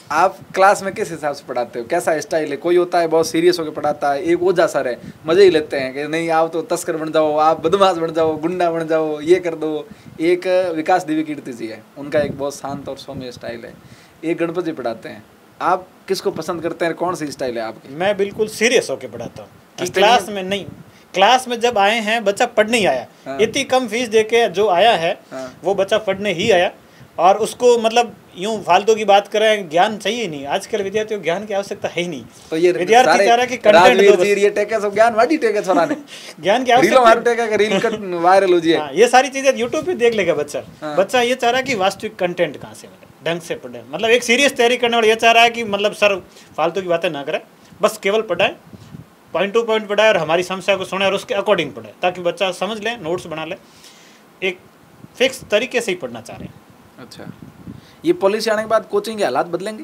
आप क्लास में किस हिसाब से पढ़ाते हो, कैसा स्टाइल है? कोई होता है बहुत सीरियस होकर पढ़ाता है, एक ओझा सर है, मजे ही लेते हैं कि नहीं आप तो तस्कर बन जाओ, आप बदमाश बन जाओ, गुंडा बन जाओ, ये कर दो। एक विकास दिव्य कीर्ति जी है, उनका एक बहुत शांत और सौम्य स्टाइल है। एक गणपत जी पढ़ाते हैं। आप किसको पसंद करते हैं, कौन सी स्टाइल है आपकी? मैं बिल्कुल सीरियस होकर पढ़ाता हूँ कि क्लास में नहीं, क्लास में जब आए हैं बच्चा पढ़ने ही आया। हाँ। इतनी कम फीस देके जो आया है, हाँ। वो बच्चा पढ़ने ही आया। और उसको मतलब यूं फालतू की बात करें, ज्ञान चाहिए नहीं। आजकल विद्यार्थियों को ज्ञान की आवश्यकता है ही नहीं। तो ये विद्यार्थी चाह रहा है कि कंटेंट दो बस। ये टेके सब ज्ञान वाडी टेके छोराने ज्ञान की आवश्यकता, रील कट वायरल हो जाए। ये सारी चीजें यूट्यूब पे देख लेगा बच्चा। बच्चा ये चाह रहा है कि वास्तविक कंटेंट कहाँ से मिले, ढंग से पढ़े। मतलब एक सीरियस तैयारी करने वाला ये चाह रहा है कि मतलब सर फालतू की बातें ना करे, बस केवल पढ़ाए, पॉइंट टू पॉइंट पढ़ाए और हमारी समस्या को सुने और उसके अकॉर्डिंग पढ़े, ताकि बच्चा समझ ले, नोट्स बना ले। एक फिक्स तरीके से ही पढ़ना चाह रहे हैं। अच्छा, ये पॉलिसी आने के बाद कोचिंग के हालात बदलेंगे?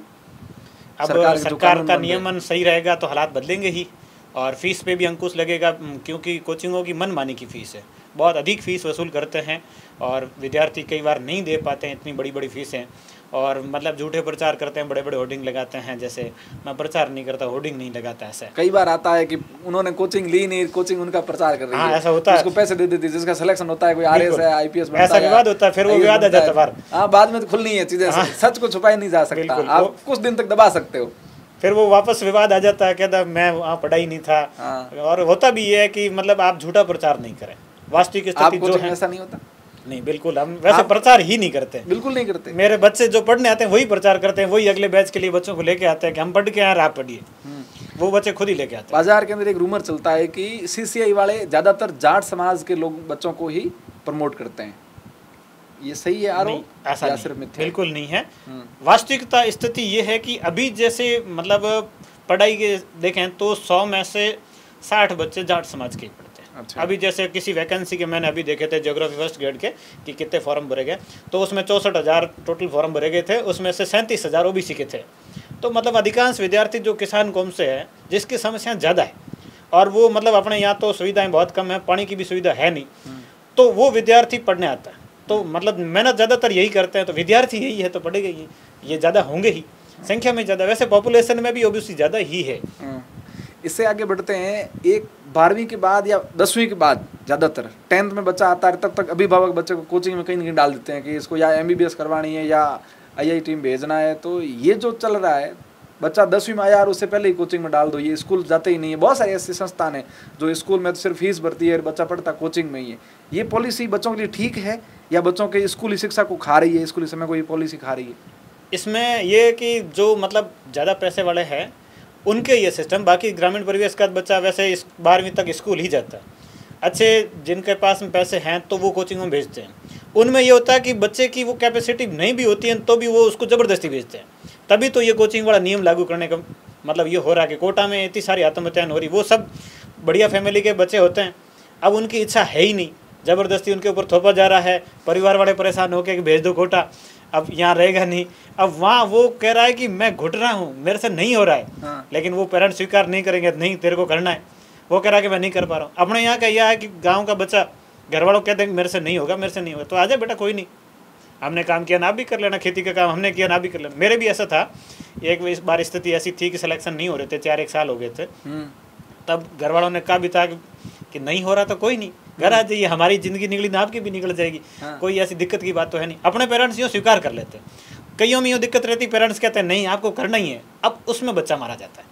अब सरकार का नियमन सही रहेगा तो हालात बदलेंगे ही। और फीस पे भी अंकुश लगेगा, क्योंकि कोचिंगों की मनमानी की फ़ीस है, बहुत अधिक फ़ीस वसूल करते हैं और विद्यार्थी कई बार नहीं दे पाते हैं इतनी बड़ी बड़ी फ़ीसें। और मतलब झूठे प्रचार करते हैं, बड़े बड़े होर्डिंग लगाते हैं। जैसे मैं प्रचार नहीं करता, होर्डिंग नहीं लगाता। ऐसा कई बार आता है कि उन्होंने कोचिंग ली नहीं, कोचिंग उनका प्रचार कर रही है। हाँ, ऐसा होता है। उसको पैसे दे देती है, जिसका सिलेक्शन होता है, कोई आरएस है, आईपीएस बनता है, ऐसा विवाद होता है, फिर वो विवाद आ जाता है बाहर। हाँ, बाद में तो खुलनी है चीजें। सच को छुपाया नहीं जा सकता, आप कुछ दिन तक दबा सकते हो, फिर वो वापस विवाद आ जाता है, कहता मैं वहाँ पढ़ाई नहीं था। और होता भी है कि मतलब आप झूठा प्रचार नहीं करें, वास्तविक स्थिति जो है ऐसा नहीं होता। नहीं, बिल्कुल हम वैसे प्रचार ही नहीं करते, बिल्कुल नहीं करते। मेरे बच्चे जो पढ़ने आते हैं वही प्रचार करते हैं, वही अगले बैच के लिए बच्चों को लेके आते हैं कि हम पढ़ के आए, आप पढ़िए। वो बच्चे खुद ही लेके आते हैं। बाजार के अंदर एक रूमर चलता है कि सीसीआई वाले ज्यादातर जाट समाज के लोग बच्चों को ही प्रमोट करते हैं, ये सही है आरोप? ऐसा नहीं, सिर्फ बिल्कुल नहीं है। वास्तविकता स्थिति ये है कि अभी जैसे मतलब पढ़ाई के देखें तो 100 में से 60 बच्चे जाट समाज के पढ़ते हैं। अच्छा। अभी जैसे किसी वैकेंसी के मैंने अभी देखे थे ज्योग्राफी फर्स्ट ग्रेड के कि कितने फॉर्म भरे गए, तो उसमें 64,000 टोटल फॉर्म भरे गए थे, उसमें से 37,000 ओबीसी के थे। तो मतलब अधिकांश विद्यार्थी जो किसान कौम से है, जिसकी समस्याएं ज़्यादा है और वो मतलब अपने यहाँ तो सुविधाएं बहुत कम है, पानी की भी सुविधा है नहीं, तो वो विद्यार्थी पढ़ने आता है। तो मतलब मेहनत ज़्यादातर यही करते हैं, तो विद्यार्थी यही है तो पढ़ेगा ही, ये ज़्यादा होंगे ही संख्या में ज़्यादा। वैसे पॉपुलेशन में भी ओबीसी ज़्यादा ही है। इससे आगे बढ़ते हैं, एक 12वीं के बाद या 10वीं के बाद ज़्यादातर 10th में बच्चा आता है, तब तक अभिभावक बच्चे को कोचिंग में कहीं ना कहीं डाल देते हैं कि इसको या MBBS करवानी है या IIT में भेजना है। तो ये जो चल रहा है, बच्चा 10वीं में आया और उससे पहले ही कोचिंग में डाल दो, ये स्कूल जाते ही नहीं है। बहुत सारे ऐसे संस्थान हैं जो स्कूल में तो सिर्फ फीस भरती है, बच्चा पढ़ता कोचिंग में ही है। ये पॉलिसी बच्चों के लिए ठीक है या बच्चों के स्कूली शिक्षा को खा रही है, स्कूली समय को ये पॉलिसी खा रही है? इसमें ये कि जो मतलब ज़्यादा पैसे वाले हैं उनके ये सिस्टम, बाकी ग्रामीण परिवेश का बच्चा वैसे इस 12वीं तक स्कूल ही जाता है। अच्छे जिनके पास में पैसे हैं तो वो कोचिंग में भेजते हैं। उनमें ये होता है कि बच्चे की वो कैपेसिटी नहीं भी होती है तो भी वो उसको ज़बरदस्ती भेजते हैं। तभी तो ये कोचिंग वाला नियम लागू करने का मतलब ये हो रहा है कि कोटा में इतनी सारी आत्महत्याएं हो रही। वो सब बढ़िया फैमिली के बच्चे होते हैं, अब उनकी इच्छा है ही नहीं, ज़बरदस्ती उनके ऊपर थोपा जा रहा है। परिवार वाले परेशान होकर कि भेज दो कोटा, अब यहाँ रहेगा नहीं। अब वहाँ वो कह रहा है कि मैं घुट रहा हूँ, मेरे से नहीं हो रहा है। हाँ। लेकिन वो पेरेंट्स स्वीकार नहीं करेंगे, नहीं तेरे को करना है। वो कह रहा है कि मैं नहीं कर पा रहा हूँ। अपने यहाँ का यह है कि गाँव का बच्चा घर वालों कहते हैं मेरे से नहीं होगा, मेरे से नहीं होगा, तो आजा बेटा कोई नहीं, हमने काम किया ना आप भी कर लेना, खेती का काम हमने किया ना आप भी कर लेना। मेरे भी ऐसा था, एक बार स्थिति ऐसी थी कि सिलेक्शन नहीं हो रहे थे, 4-1 साल हो गए थे। तब घर वालों ने कहा भी था कि नहीं हो रहा तो कोई नहीं, घर आ जाइए, हमारी ज़िंदगी निकली ना आपकी भी निकल जाएगी। हाँ। कोई ऐसी दिक्कत की बात तो है नहीं। अपने पेरेंट्स यूँ स्वीकार कर लेते। कईयों में यूँ दिक्कत रहती, पेरेंट्स कहते हैं नहीं आपको करना ही है, अब उसमें बच्चा मारा जाता है।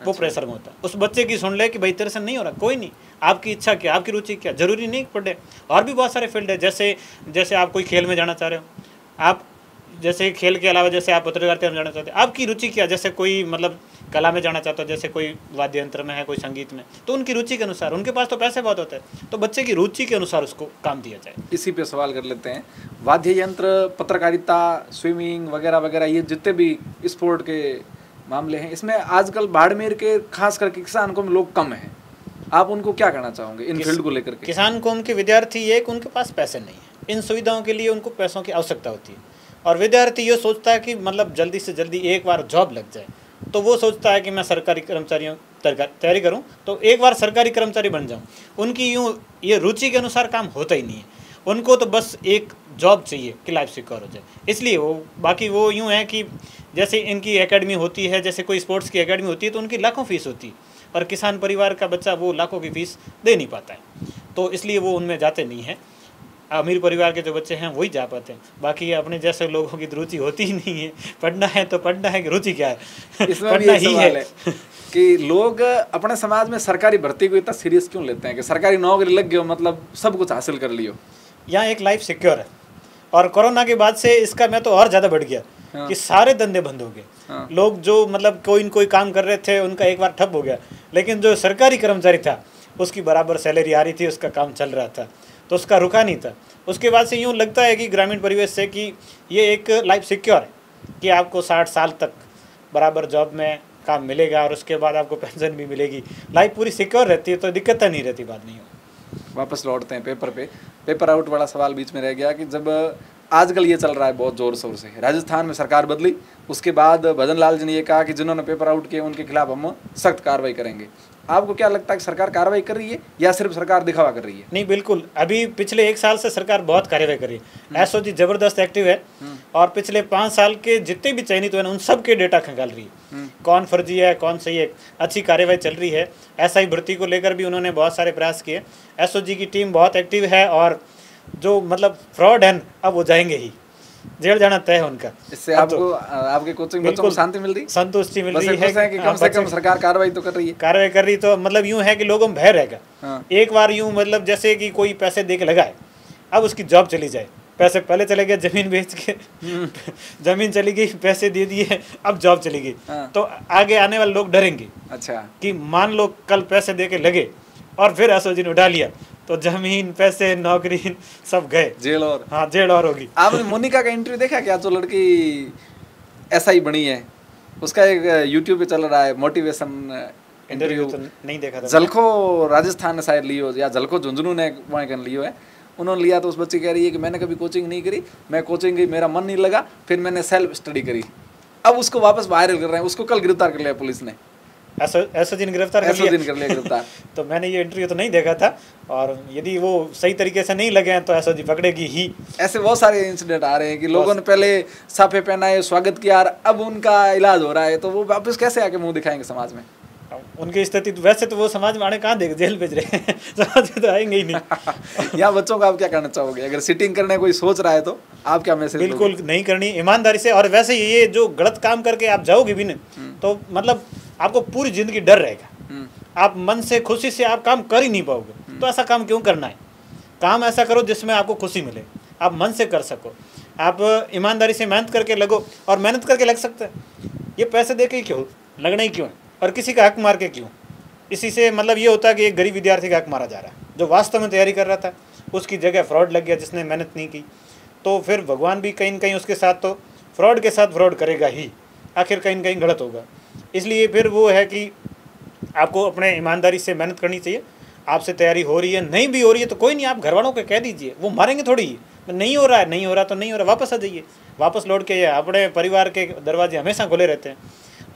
वो प्रेशर में होता है, उस बच्चे की सुन ले कि भाई तेरे से नहीं हो रहा, कोई नहीं, आपकी इच्छा क्या, आपकी रुचि क्या, जरूरी नहीं पढ़े। और भी बहुत सारे फील्ड है, जैसे आप कोई खेल में जाना चाह रहे हो, आप जैसे खेल के अलावा जैसे आप पत्रकारिता में जाना चाहते हैं, आपकी रुचि क्या, जैसे कोई मतलब कला में जाना चाहता हो, जैसे कोई वाद्य यंत्र में है, कोई संगीत में, तो उनकी रुचि के अनुसार, उनके पास तो पैसे बहुत होते हैं, तो बच्चे की रुचि के अनुसार उसको काम दिया जाए। इसी पे सवाल कर लेते हैं, वाद्य यंत्र, पत्रकारिता, स्विमिंग वगैरह वगैरह, ये जितने भी स्पोर्ट के मामले हैं, इसमें आजकल बाड़मेर के खास करके किसान कौम लोग कम हैं, आप उनको क्या कहना चाहोगे इन फील्ड को लेकर के? किसान कौम के विद्यार्थी ये कि उनके पास पैसे नहीं है, इन सुविधाओं के लिए उनको पैसों की आवश्यकता होती है। और विद्यार्थी ये सोचता है कि मतलब जल्दी से जल्दी एक बार जॉब लग जाए, तो वो सोचता है कि मैं सरकारी कर्मचारियों तैयारी करूं तो एक बार सरकारी कर्मचारी बन जाऊं। उनकी यूं ये रुचि के अनुसार काम होता ही नहीं है, उनको तो बस एक जॉब चाहिए कि लाइफ सिक्योर हो जाए। इसलिए वो बाकी वो यूं है कि जैसे इनकी एकेडमी होती है, जैसे कोई स्पोर्ट्स की एकेडमी होती है तो उनकी लाखों फीस होती है, और किसान परिवार का बच्चा वो लाखों की फ़ीस दे नहीं पाता है, तो इसलिए वो उनमें जाते नहीं हैं। अमीर परिवार के जो बच्चे हैं वही जा पाते हैं, बाकी अपने जैसे लोगों की रुचि होती ही नहीं है। पढ़ना है तो पढ़ना है कि रुचि क्या है, इसमें पढ़ना भी ही है कि लोग अपने समाज में सरकारी भर्ती को इतना सीरियस क्यों लेते हैं कि सरकारी नौकरी लग गई हो मतलब सब कुछ हासिल कर लियो। यहाँ एक लाइफ सिक्योर है, और कोरोना के बाद से इसका मैं तो और ज़्यादा बढ़ गया। हाँ। कि सारे धंधे बंद हो गए। हाँ। लोग जो मतलब कोई न कोई काम कर रहे थे उनका एक बार ठप हो गया, लेकिन जो सरकारी कर्मचारी था उसकी बराबर सैलरी आ रही थी, उसका काम चल रहा था, तो उसका रुका नहीं था। उसके बाद से यूँ लगता है कि ग्रामीण परिवेश से कि ये एक लाइफ सिक्योर है कि आपको 60 साल तक बराबर जॉब में काम मिलेगा और उसके बाद आपको पेंशन भी मिलेगी, लाइफ पूरी सिक्योर रहती है, तो दिक्कत नहीं रहती। बात नहीं हो। वापस लौटते हैं पेपर पे। पेपर आउट वाला सवाल बीच में रह गया कि जब आजकल ये चल रहा है बहुत ज़ोर शोर से, राजस्थान में सरकार बदली, उसके बाद भजन लाल जी ने ये कहा कि जिन्होंने पेपर आउट किए उनके खिलाफ हम सख्त कार्रवाई करेंगे। आपको क्या लगता है कि सरकार कार्रवाई कर रही है या सिर्फ सरकार दिखावा कर रही है? नहीं, बिल्कुल, अभी पिछले 1 साल से सरकार बहुत कार्रवाई कर रही है। एसओजी जबरदस्त एक्टिव है, और पिछले 5 साल के जितने भी चयनित हुए हैं उन सब के डेटा खंगाल रही है, कौन फर्जी है कौन सही है। अच्छी कार्रवाई चल रही है। एसआई भर्ती को लेकर भी उन्होंने बहुत सारे प्रयास किए। एसओजी की टीम बहुत एक्टिव है, और जो मतलब फ्रॉड है अब वो जाएंगे ही, जेल जाना तय है उनका। इससे आपको आपके कोचिंग बच्चों को शांति मिल रही, संतुष्टि मिल रही है कि कम से कम सरकार कार्रवाई तो कर रही है। कार्रवाई कर रही, तो मतलब यूं है कि लोगों में भय रहेगा। हाँ। एक बार यूं मतलब जैसे कि कोई पैसे दे के लगाए, अब उसकी जॉब चली जाए, पैसे पहले चले गए जमीन बेच के जमीन चली गई, पैसे दे दिए, अब जॉब चली गई। हाँ। तो आगे आने वाले लोग डरेंगे। अच्छा, कि मान लो कल पैसे दे के लगे और फिर एसओजी ने उठा लिया, तो जमीन पैसे नौकरी सब गए, जेल। और हाँ, जेल और होगी। आपने मोनिका का इंटरव्यू देखा क्या? जो लड़की एसआई बनी है, उसका एक यूट्यूब पे चल रहा है मोटिवेशन इंटरव्यू। तो नहीं देखा था। झलको राजस्थान ने शायद लियो, या झलको झुंझुनू ने वहाँ लियो है, उन्होंने लिया। तो उस बच्ची कह रही है कि मैंने कभी कोचिंग नहीं करी, मैं कोचिंग गई, मेरा मन नहीं लगा, फिर मैंने सेल्फ स्टडी करी। अब उसको वापस वायरल कर रहे हैं, उसको कल गिरफ्तार कर लिया पुलिस ने। एसओजी ने गिरफ्तार कर लिया। तो मैंने ये इंटरव्यू तो नहीं देखा था, और यदि वो सही तरीके से नहीं लगे हैं तो एसओजी पकड़ेगी ही। ऐसे बहुत सारे इंसिडेंट आ रहे हैं कि लोगों ने पहले साफे पहनाए, स्वागत किया, अब उनका इलाज हो रहा है, तो वो वापस कैसे आके मुंह दिखाएंगे समाज में? उनकी स्थिति वैसे तो वो समाज में आने कहाँ देगा, जेल भेज रहे हैं समाज में तो आएंगे ही नहीं। यहाँ बच्चों को आप क्या करना चाहोगे? अगर सिटिंग करने कोई सोच रहा है तो आप क्या मैसेज? बिल्कुल नहीं करनी, ईमानदारी से। और वैसे ये जो गलत काम करके आप जाओगे भी नहीं तो मतलब आपको पूरी जिंदगी डर रहेगा, आप मन से खुशी से आप काम कर ही नहीं पाओगे। तो ऐसा काम क्यों करना है? काम ऐसा करो जिसमें आपको खुशी मिले, आप मन से कर सको, आप ईमानदारी से मेहनत करके लगो। और मेहनत करके लग सकते हैं, ये पैसे दे के क्यों लगना ही क्यों है, और किसी का हक मार के क्यों? इसी से मतलब ये होता है कि एक गरीब विद्यार्थी का हक मारा जा रहा है, जो वास्तव में तैयारी कर रहा था, उसकी जगह फ्रॉड लग गया जिसने मेहनत नहीं की। तो फिर भगवान भी कहीं न कहीं उसके साथ तो फ्रॉड के साथ फ्रॉड करेगा ही, आखिर कहीं न कहीं गलत होगा। इसलिए फिर वो है कि आपको अपने ईमानदारी से मेहनत करनी चाहिए। आपसे तैयारी हो रही है, नहीं भी हो रही है तो कोई नहीं, आप घर वालों को कह दीजिए, वो मारेंगे थोड़ी ही। नहीं हो रहा है, नहीं हो रहा तो नहीं हो रहा, वापस आ जाइए, वापस लौट के। अपने परिवार के दरवाजे हमेशा खुले रहते हैं,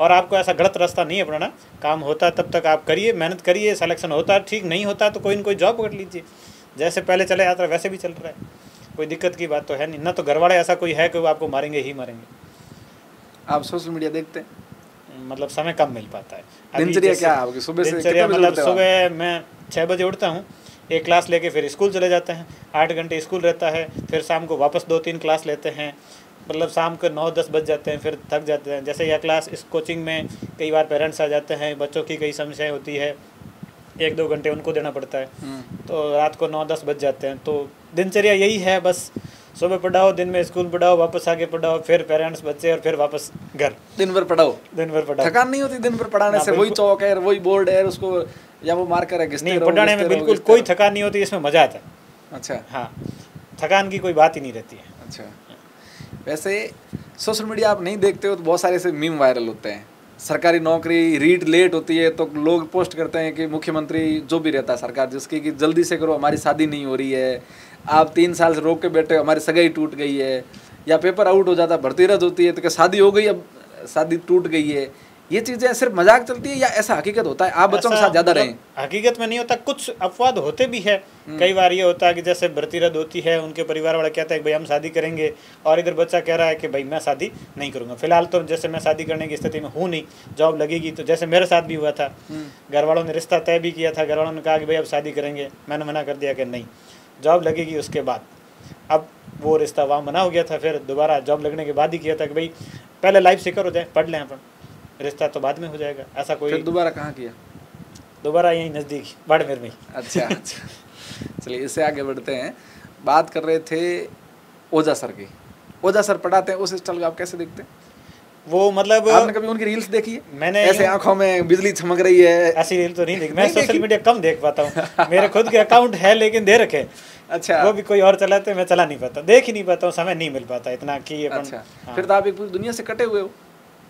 और आपको ऐसा गलत रास्ता नहीं अपनाना। काम होता तब तक आप करिए, मेहनत करिए, सिलेक्शन होता ठीक, नहीं होता तो कोई न कोई जॉब पकड़ लीजिए। जैसे पहले चले जाता है वैसे भी चल रहा है, कोई दिक्कत की बात तो है नहीं। ना तो घर वाले ऐसा कोई है कि वो आपको मारेंगे ही मारेंगे। आप सोशल मीडिया देखते हैं? मतलब समय कम मिल पाता है। दिनचर्या क्या है आपकी? सुबह से दिनचर्या मतलब सुबह मैं 6 बजे उठता हूँ, एक क्लास लेके फिर स्कूल चले जाते हैं, 8 घंटे स्कूल रहता है, फिर शाम को वापस 2-3 क्लास लेते हैं, मतलब शाम को 9-10 बज जाते हैं, फिर थक जाते हैं। जैसे यह क्लास, इस कोचिंग में कई बार पेरेंट्स आ जाते हैं, बच्चों की कई समस्याएं होती है, 1-2 घंटे उनको देना पड़ता है, तो रात को 9-10 बज जाते हैं। तो दिनचर्या यही है, बस सुबह पढ़ाओ, दिन में स्कूल पढ़ाओ, वापस आके पढ़ाओ, फिर पेरेंट्स बच्चे, और फिर वापस घर। दिन भर पढ़ाओ, दिन भर पढ़ाओ। थकान नहीं होती दिन भर पढ़ाने से? वही चौक है, वही बोर्ड है, उसको या वो मार्कर है, नहीं, पढ़ाने में बिल्कुल कोई थकान नहीं होती, इसमें मजा आता है। अच्छा, हाँ, थकान की कोई बात ही नहीं रहती है। अच्छा, वैसे सोशल मीडिया आप नहीं देखते हो तो बहुत सारे ऐसे मीम वायरल होते हैं। सरकारी नौकरी रीट लेट होती है तो लोग पोस्ट करते हैं कि मुख्यमंत्री जो भी रहता है सरकार जिसकी, कि जल्दी से करो, हमारी शादी नहीं हो रही है, आप 3 साल से रोक के बैठे हो, हमारी सगाई टूट गई है। या पेपर आउट हो जाता, भर्ती रद्द होती है तो क्या शादी हो गई, अब शादी टूट गई है। ये चीजें सिर्फ मजाक चलती है या ऐसा हकीकत होता है? आप बच्चों के साथ ज्यादा रहें। हकीकत में नहीं होता, कुछ अपवाद होते भी है। कई बार ये होता है कि जैसे भर्ती रद्द होती है, उनके परिवार वाले कहते हैं कि भाई हम शादी करेंगे, और इधर बच्चा कह रहा है कि भाई मैं शादी नहीं करूंगा। फिलहाल तो जैसे मैं शादी करने की स्थिति में हूँ नहीं, जॉब लगेगी तो, जैसे मेरे साथ भी हुआ था, घर वालों ने रिश्ता तय भी किया था, घर वालों ने कहा कि भाई अब शादी करेंगे, मैंने मना कर दिया कि नहीं, जॉब लगेगी उसके बाद। अब वो रिश्ता वहाँ मना हो गया था, फिर दोबारा जॉब लगने के बाद ही किया था कि भाई पहले लाइफ सिक्योर हो जाए, पढ़ लें अपन, रिश्ता तो बाद में हो जाएगा। ऐसा कोई। फिर दोबारा कहाँ किया? दोबारा यहीं नज़दीक बाड़मेर में। अच्छा अच्छा, चलिए इससे आगे बढ़ते हैं। बात कर रहे थे ओझा सर की। ओझा सर पढ़ाते हैं, उस स्टाइल को आप कैसे देखते हैं? वो मतलब आपने कभी उनकी रील्स देखी है? मैंने ऐसे आंखों में बिजली चमक रही है, ऐसी रील तो नहीं देखी। मैं सोशल मीडिया कम देख पाता हूँ, मेरे खुद के अकाउंट है लेकिन दे रखे। अच्छा, वो भी कोई और चलाते, मैं चला नहीं पाता, देख ही नहीं पाता हूँ, समय नहीं मिल पाता इतना कि अपन। अच्छा, फिर तो आप एक पूरी दुनिया से कटे हुए हो।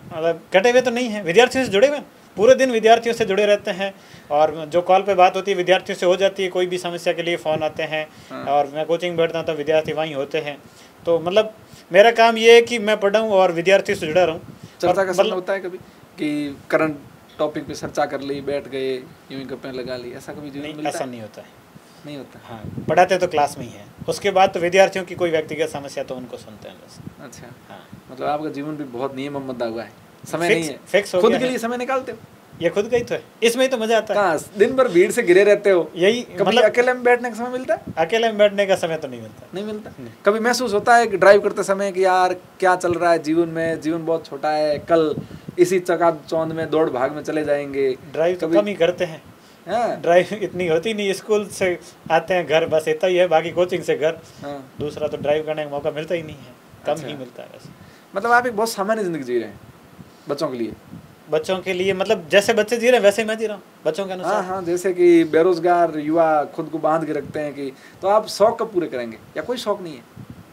मतलब कटे हुए तो नहीं है, विद्यार्थियों से जुड़े हुए, पूरे दिन विद्यार्थियों से जुड़े रहते हैं, और जो कॉल पे बात होती है विद्यार्थियों से हो जाती है, कोई भी समस्या के लिए फ़ोन आते हैं, और मैं कोचिंग बैठता हूँ तो विद्यार्थी वहीं होते हैं। तो मतलब मेरा काम ये है कि मैं पढ़ाऊँ और विद्यार्थियों से जुड़ा रहूँ। चर्चा का समय होता है कभी कि करंट टॉपिक पे चर्चा कर ली, बैठ गए, यूं ही गप्पे लगा ली, ऐसा कभी जीवन में मिलता है? ऐसा नहीं होता है। नहीं होता। हाँ, पढ़ाते तो क्लास में ही है, उसके बाद तो विद्यार्थियों की कोई व्यक्तिगत समस्या तो उनको सुनते हैं बस। अच्छा, हाँ, मतलब आपका जीवन भी बहुत नियम बंधा हुआ है, समय नहीं है, फिक्स हो खुद गया के है। लिए समय निकालते हो? ये खुद का ही तो है, इसमें ही तो मजा आता है। कहाँ दिन भर भीड़ से घिरे रहते हो, यही कभी मतलब अकेले में बैठने का समय मिलता है? अकेले में बैठने का समय तो नहीं मिलता। नहीं मिलता। कभी महसूस होता है कि ड्राइव करते समय कि यार क्या चल रहा है जीवन में, जीवन बहुत छोटा है, कल इसी चकाचौंध में दौड़ भाग में चले जाएंगे? ड्राइव तो कम ही करते हैं। हाँ, ड्राइव इतनी होती नहीं, स्कूल से आते हैं घर, बस इतना ही है, बाकी कोचिंग से घर। हाँ, दूसरा तो ड्राइव करने का मौका मिलता ही नहीं है, कम ही मिलता है बस। मतलब आप एक बहुत सामान्य जिंदगी जी रहे हैं बच्चों के लिए। बच्चों के लिए मतलब जैसे बच्चे जी रहे हैं वैसे ही मैं जी रहा हूँ बच्चों के अनुसार। हाँ हाँ, जैसे कि बेरोजगार युवा खुद को बांध के रखते हैं कि, तो आप शौक कब पूरे करेंगे या कोई शौक नहीं है?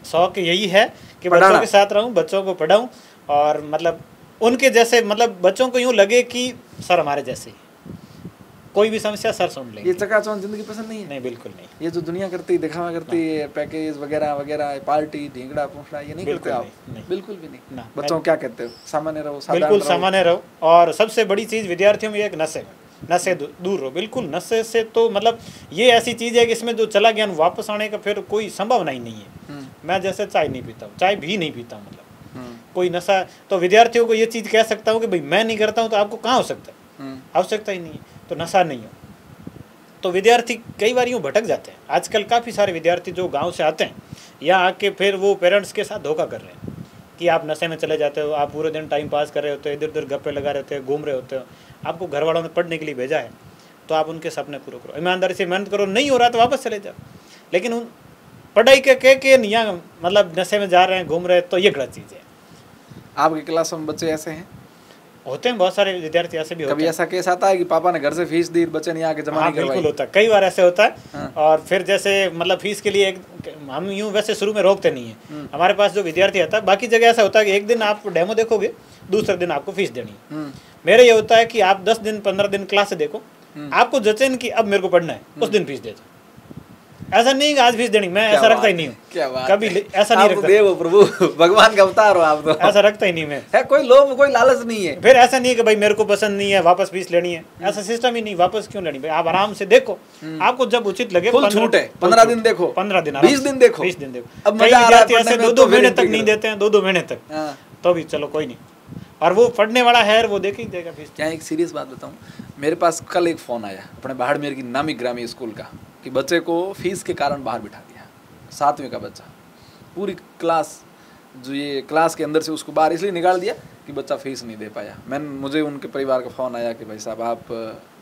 शौक यही है कि बच्चों के साथ रहूं, बच्चों को पढ़ाऊं, और मतलब उनके जैसे, मतलब बच्चों को यूं लगे कि सर हमारे जैसे, कोई भी समस्या सर सुन लेंगे। ये चकाचौंध जिंदगी पसंद नहीं है? नहीं, बिल्कुल नहीं। ये जो दुनिया करती है, दिखावा करती है, पैकेज वगैरह वगैरह, पार्टी ढींगड़ा पूछड़ा, ये नहीं करते आप? बिल्कुल भी नहीं। बच्चों क्या कहते हो? सामान्य रहो, बिल्कुल सामान्य रहो। और सबसे बड़ी चीज़ विद्यार्थियों में एक नशे दूर रहो, बिल्कुल। नशे से तो मतलब ये ऐसी चीज़ है कि इसमें जो चला गया वापस आने का फिर कोई संभावना ही नहीं है। मैं जैसे चाय नहीं पीता हूँ, चाय भी नहीं पीता, मतलब कोई नशा, तो विद्यार्थियों को ये चीज़ कह सकता हूँ कि भाई मैं नहीं करता हूँ तो आपको कहाँ हो सकता है? आवश्यकता ही नहीं है, तो नशा नहीं हो। तो विद्यार्थी कई बार यूँ भटक जाते हैं। आजकल काफ़ी सारे विद्यार्थी जो गांव से आते हैं यहाँ आके फिर वो पेरेंट्स के साथ धोखा कर रहे हैं कि आप नशे में चले जाते हो, आप पूरे दिन टाइम पास कर रहे होते हो, इधर उधर गप्पे लगा रहते हो, घूम रहे होते हो। आपको घर वालों ने पढ़ने के लिए भेजा है तो आप उनके सपने पूरे करो, ईमानदारी से मेहनत करो, नहीं हो रहा तो वापस चले जाओ। लेकिन उन पढ़ाई के यहाँ मतलब नशे में जा रहे हैं, घूम रहे हैं, तो ये गलत चीज़ है। आपकी क्लासों में बच्चे ऐसे हैं? होते हैं बहुत सारे विद्यार्थी ऐसे भी होते हैं। कभी ऐसा केस आता है कि पापा ने घर से फीस दी, बच्चे नहीं आके जमा नहीं करवाई? बिल्कुल होता है, कई बार ऐसे होता है। हाँ। और फिर जैसे मतलब फीस के लिए हम यूँ वैसे शुरू में रोकते नहीं है, हमारे पास जो विद्यार्थी आता है, बाकी जगह ऐसा होता है कि एक दिन आप डेमो देखोगे, दूसरे दिन आपको फीस देनी है। मेरा ये होता है कि आप 10 दिन 15 दिन क्लास से देखो, आपको जचेन कि अब मेरे को पढ़ना है, उस दिन फीस दे दो। ऐसा नहीं कि आज फीस देनी, मैं ऐसा रखता ही नहीं हूँ। क्या बात, कभी ऐसा नहीं रखता। देव प्रभु, भगवान का अवतार हो आप तो। ऐसा रखता ही नहीं मैं। है कोई लोभ, कोई लालच नहीं है। फिर ऐसा नहीं है कि भाई मेरे को पसंद नहीं है वापस फीस लेनी है, ऐसा सिस्टम ही नहीं। वापस क्यों लेनी भाई, आप आराम से देखो, आपको जब उचित लगे। फुल छूट है, 15 दिन देखो, 15 दिन, 20 दिन देखो, 20 दिन देखो। अब मजा आ रहा है। ऐसे 2-2 महीने तक नहीं देते हैं, 2-2 महीने तक, तो भी चलो कोई नहीं। और वो पढ़ने वाला है वो देख ही देगा फीस। क्या एक सीरियस बात बताऊं, मेरे पास कल एक फ़ोन आया अपने बाड़मेर की नामी ग्रामीण स्कूल का कि बच्चे को फीस के कारण बाहर बिठा दिया। 7वीं का बच्चा, पूरी क्लास, जो ये क्लास के अंदर से उसको बाहर इसलिए निकाल दिया कि बच्चा फीस नहीं दे पाया। मुझे उनके परिवार का फ़ोन आया कि भाई साहब आप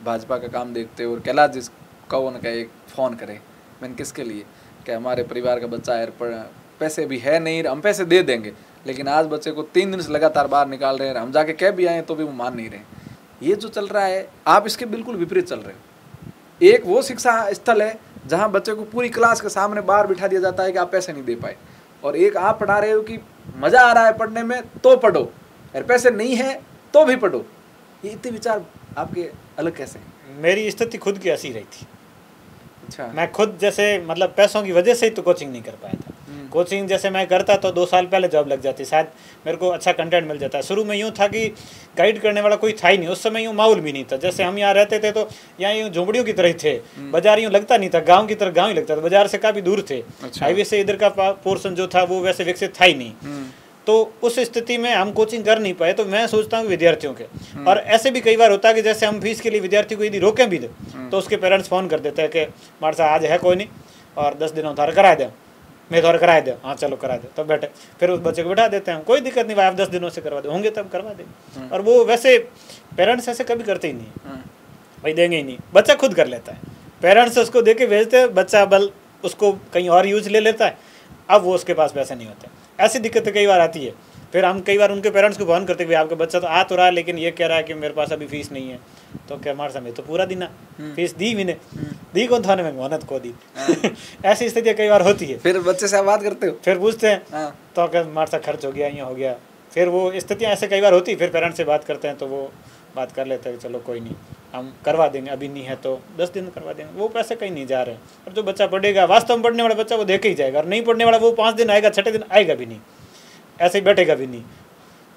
भाजपा का काम देखते हो और कैलाश जी का उनका एक फ़ोन करे। मैंने किसके लिए? कि हमारे परिवार का बच्चा है, पैसे भी है नहीं, हम पैसे दे देंगे, लेकिन आज बच्चे को 3 दिन से लगातार बाहर निकाल रहे हैं, हम जाके कह भी आए तो भी वो मान नहीं रहे। ये जो चल रहा है, आप इसके बिल्कुल विपरीत चल रहे हो। एक वो शिक्षा स्थल है जहाँ बच्चे को पूरी क्लास के सामने बाहर बिठा दिया जाता है कि आप पैसे नहीं दे पाए, और एक आप पढ़ा रहे हो कि मज़ा आ रहा है पढ़ने में तो पढ़ो, और पैसे नहीं है तो भी पढ़ो। ये इतने विचार आपके अलग कैसे? मेरी स्थिति खुद की ऐसी रही थी। अच्छा। मैं खुद जैसे मतलब पैसों की वजह से ही तो कोचिंग नहीं कर पाया था। कोचिंग जैसे मैं करता तो 2 साल पहले जॉब लग जाती, शायद मेरे को अच्छा कंटेंट मिल जाता है। शुरू में यूँ था कि गाइड करने वाला कोई था ही नहीं, उस समय यूँ माहौल भी नहीं था। जैसे हम यहाँ रहते थे तो यहाँ यूँ झोंपड़ियों की तरह ही थे, बाजार यूँ लगता नहीं था, गाँव की तरह गाँव ही लगता था, बाजार से काफ़ी दूर थे। हाईवे से इधर का पोर्शन जो था वो वैसे विकसित था ही नहीं। तो उस स्थिति में हम कोचिंग कर नहीं पाए। तो मैं सोचता हूँ विद्यार्थियों के, और ऐसे भी कई बार होता है कि जैसे हम फीस के लिए विद्यार्थी को यदि रोकें भी तो उसके पेरेंट्स फ़ोन कर देते हैं कि हमारे साथ आज है कोई नहीं और 10 दिन उधार करा दे, मैं उधार कराए दे, हाँ चलो करा दे, तब बैठे फिर उस बच्चे को बैठा देते हैं, कोई दिक्कत नहीं भाई आप 10 दिनों से करवा दे, होंगे तब करवा दें। और वो वैसे पेरेंट्स ऐसे कभी करते ही नहीं, भाई देंगे ही नहीं, बच्चा खुद कर लेता है, पेरेंट्स उसको दे के भेजते हैं, बच्चा बल उसको कहीं और यूज ले लेता है, अब वो उसके पास पैसे नहीं होते। ऐसी दिक्कतें कई बार आती है। फिर हम कई बार उनके पेरेंट्स को फोन करते कि आपका बच्चा तो आ तो रहा है लेकिन ये कह रहा है कि मेरे पास अभी फीस नहीं है। तो क्या हमारे समय तो पूरा दिन फीस दी भी नहीं, दी कौन था, मेहनत को दी। ऐसी स्थितियाँ कई बार होती है। फिर बच्चे से बात करते हो, फिर पूछते हैं तो क्या हमारे साथ खर्च हो गया, ये हो गया, फिर वो स्थितियाँ ऐसे कई बार होती है। फिर पेरेंट्स से बात करते हैं तो वो बात कर लेते हैं, चलो कोई नहीं हम करवा देंगे, अभी नहीं है तो 10 दिन करवा देंगे, वो पैसे कहीं नहीं जा रहे हैं। और जो बच्चा पढ़ेगा, वास्तव में पढ़ने वाला बच्चा वो देखे ही जाएगा, और नहीं पढ़ने वाला वो 5 दिन आएगा, 6ठे दिन आएगा भी नहीं, ऐसे ही बैठेगा भी नहीं।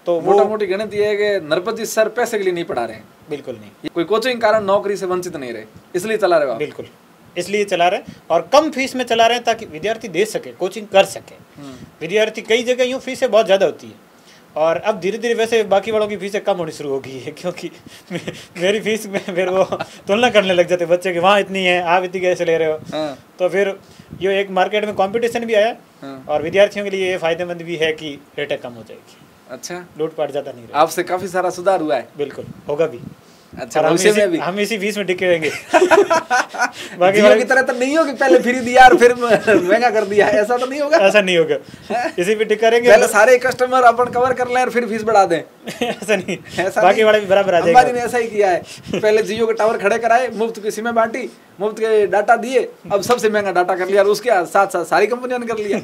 तो मोटा मोटी गणित ये है कि नरपत जी सर पैसे के लिए नहीं पढ़ा रहे हैं, बिल्कुल नहीं, कोई कोचिंग कारण नौकरी से वंचित नहीं रहे, इसलिए चला रहे हो। बिल्कुल इसलिए चला रहे हैं, और कम फीस में चला रहे हैं ताकि विद्यार्थी दे सके, कोचिंग कर सके। विद्यार्थी कई जगह यूँ फीसें बहुत ज़्यादा होती है, और अब धीरे धीरे वैसे बाकी वालों की फीसें कम होनी शुरू हो गई है, क्योंकि मेरी फीस में फिर वो तुलना करने लग जाते बच्चे कि वहाँ इतनी है, आप इतनी कैसे ले रहे हो। तो फिर ये एक मार्केट में कंपटीशन भी आया, और विद्यार्थियों के लिए ये फायदेमंद भी है कि रेटें कम हो जाएगी। अच्छा, लूटपाट ज़्यादा नहीं रहेगी। आपसे काफ़ी सारा सुधार हुआ है। बिल्कुल होगा भी। अच्छा, हम इसी फीस में टिके रहेंगे। बाकी की तरह तो नहीं होगी, पहले फ्री दिया और फिर महंगा कर दिया, ऐसा तो नहीं होगा। ऐसा नहीं होगा, इसी पे टिक करेंगे, पहले सारे कस्टमर अपन कवर कर लें और फिर फीस बढ़ा दें। ऐसा नहीं, बाकी वाले भी बराबर आ जाएगा। अंबानी ने ऐसा ही किया है, पहले जियो के टावर खड़े कराए, मुफ्त की सिमें बांटी, मुफ्त के डाटा दिए, अब सबसे महंगा डाटा कर लिया, और उसके साथ साथ सारी कंपनियों ने कर लिया।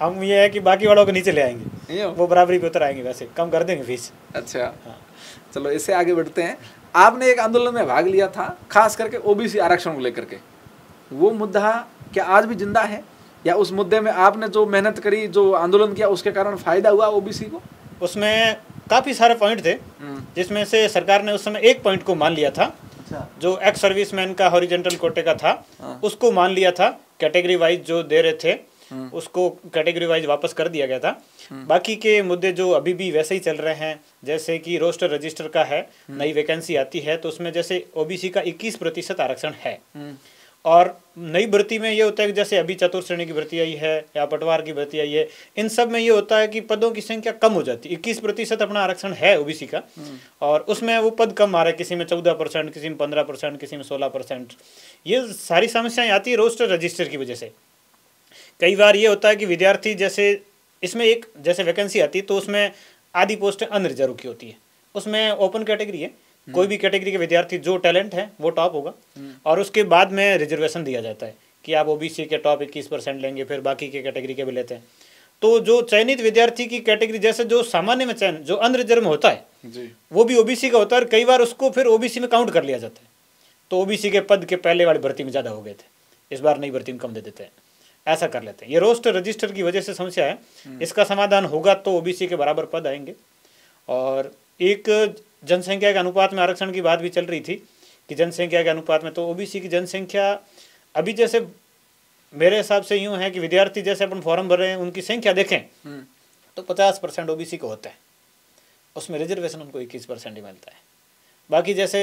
हम ये है कि बाकी वालों को नीचे ले आएंगे, वो बराबरी पे उतर आएंगे, वैसे कम कर देंगे फीस। अच्छा, चलो इससे आगे बढ़ते हैं। आपने एक आंदोलन में भाग लिया था, खास करके ओबीसी आरक्षण को लेकर के, वो मुद्दा क्या आज भी जिंदा है, या उस मुद्दे में आपने जो मेहनत करी, जो आंदोलन किया, उसके कारण फायदा हुआ ओबीसी को? उसमें काफ़ी सारे पॉइंट थे, जिसमें से सरकार ने उस समय एक पॉइंट को मान लिया था। अच्छा। जो एक्स सर्विसमैन का हॉरिजॉन्टल कोटे का था, उसको मान लिया था, कैटेगरी वाइज जो दे रहे थे उसको कैटेगरी वाइज वापस कर दिया गया था। बाकी के मुद्दे जो अभी भी वैसे ही चल रहे हैं, जैसे कि रोस्टर रजिस्टर का है, नई वैकेंसी आती है तो उसमें जैसे ओबीसी का 21% आरक्षण है, और नई भर्ती में ये होता है कि जैसे अभी चतुर्थ श्रेणी की भर्ती आई है या पटवार की भर्ती आई है, इन सब में ये होता है कि पदों की संख्या कम हो जाती है। 21% अपना आरक्षण है ओबीसी का, और उसमें वो पद कम आ रहे हैं, किसी में 14%, किसी में 15%, किसी में 16%। ये सारी समस्याएं आती है रोस्टर रजिस्टर की वजह से। कई बार ये होता है कि विद्यार्थी, जैसे इसमें एक जैसे वैकेंसी आती है तो उसमें आधी पोस्टें अनरिजर्व की होती है, उसमें ओपन कैटेगरी है, कोई भी कैटेगरी के विद्यार्थी जो टैलेंट है वो टॉप होगा, और उसके बाद में रिजर्वेशन दिया जाता है कि आप ओबीसी के टॉप 21% लेंगे, फिर बाकी के कैटेगरी के भी लेते हैं। तो जो चयनित विद्यार्थी की कैटेगरी, जैसे जो सामान्य में चयन जो अनरिजर्व में होता है जी, वो भी ओबीसी का होता है, और कई बार उसको फिर ओबीसी में काउंट कर लिया जाता है। तो ओबीसी के पद के पहले वाली भर्ती में ज़्यादा हो गए थे, इस बार नई भर्ती में कम दे देते हैं, ऐसा कर लेते हैं। ये रोस्टर रजिस्टर की वजह से समस्या है, इसका समाधान होगा तो ओबीसी के बराबर पद आएंगे। और एक जनसंख्या के अनुपात में आरक्षण की बात भी चल रही थी कि जनसंख्या के अनुपात में, तो ओबीसी की जनसंख्या अभी जैसे मेरे हिसाब से यूँ है कि विद्यार्थी जैसे अपन फॉर्म भर रहे हैं, उनकी संख्या देखें तो 50% ओबीसी को होता है, उसमें रिजर्वेशन उनको 21% ही मिलता है। बाकी जैसे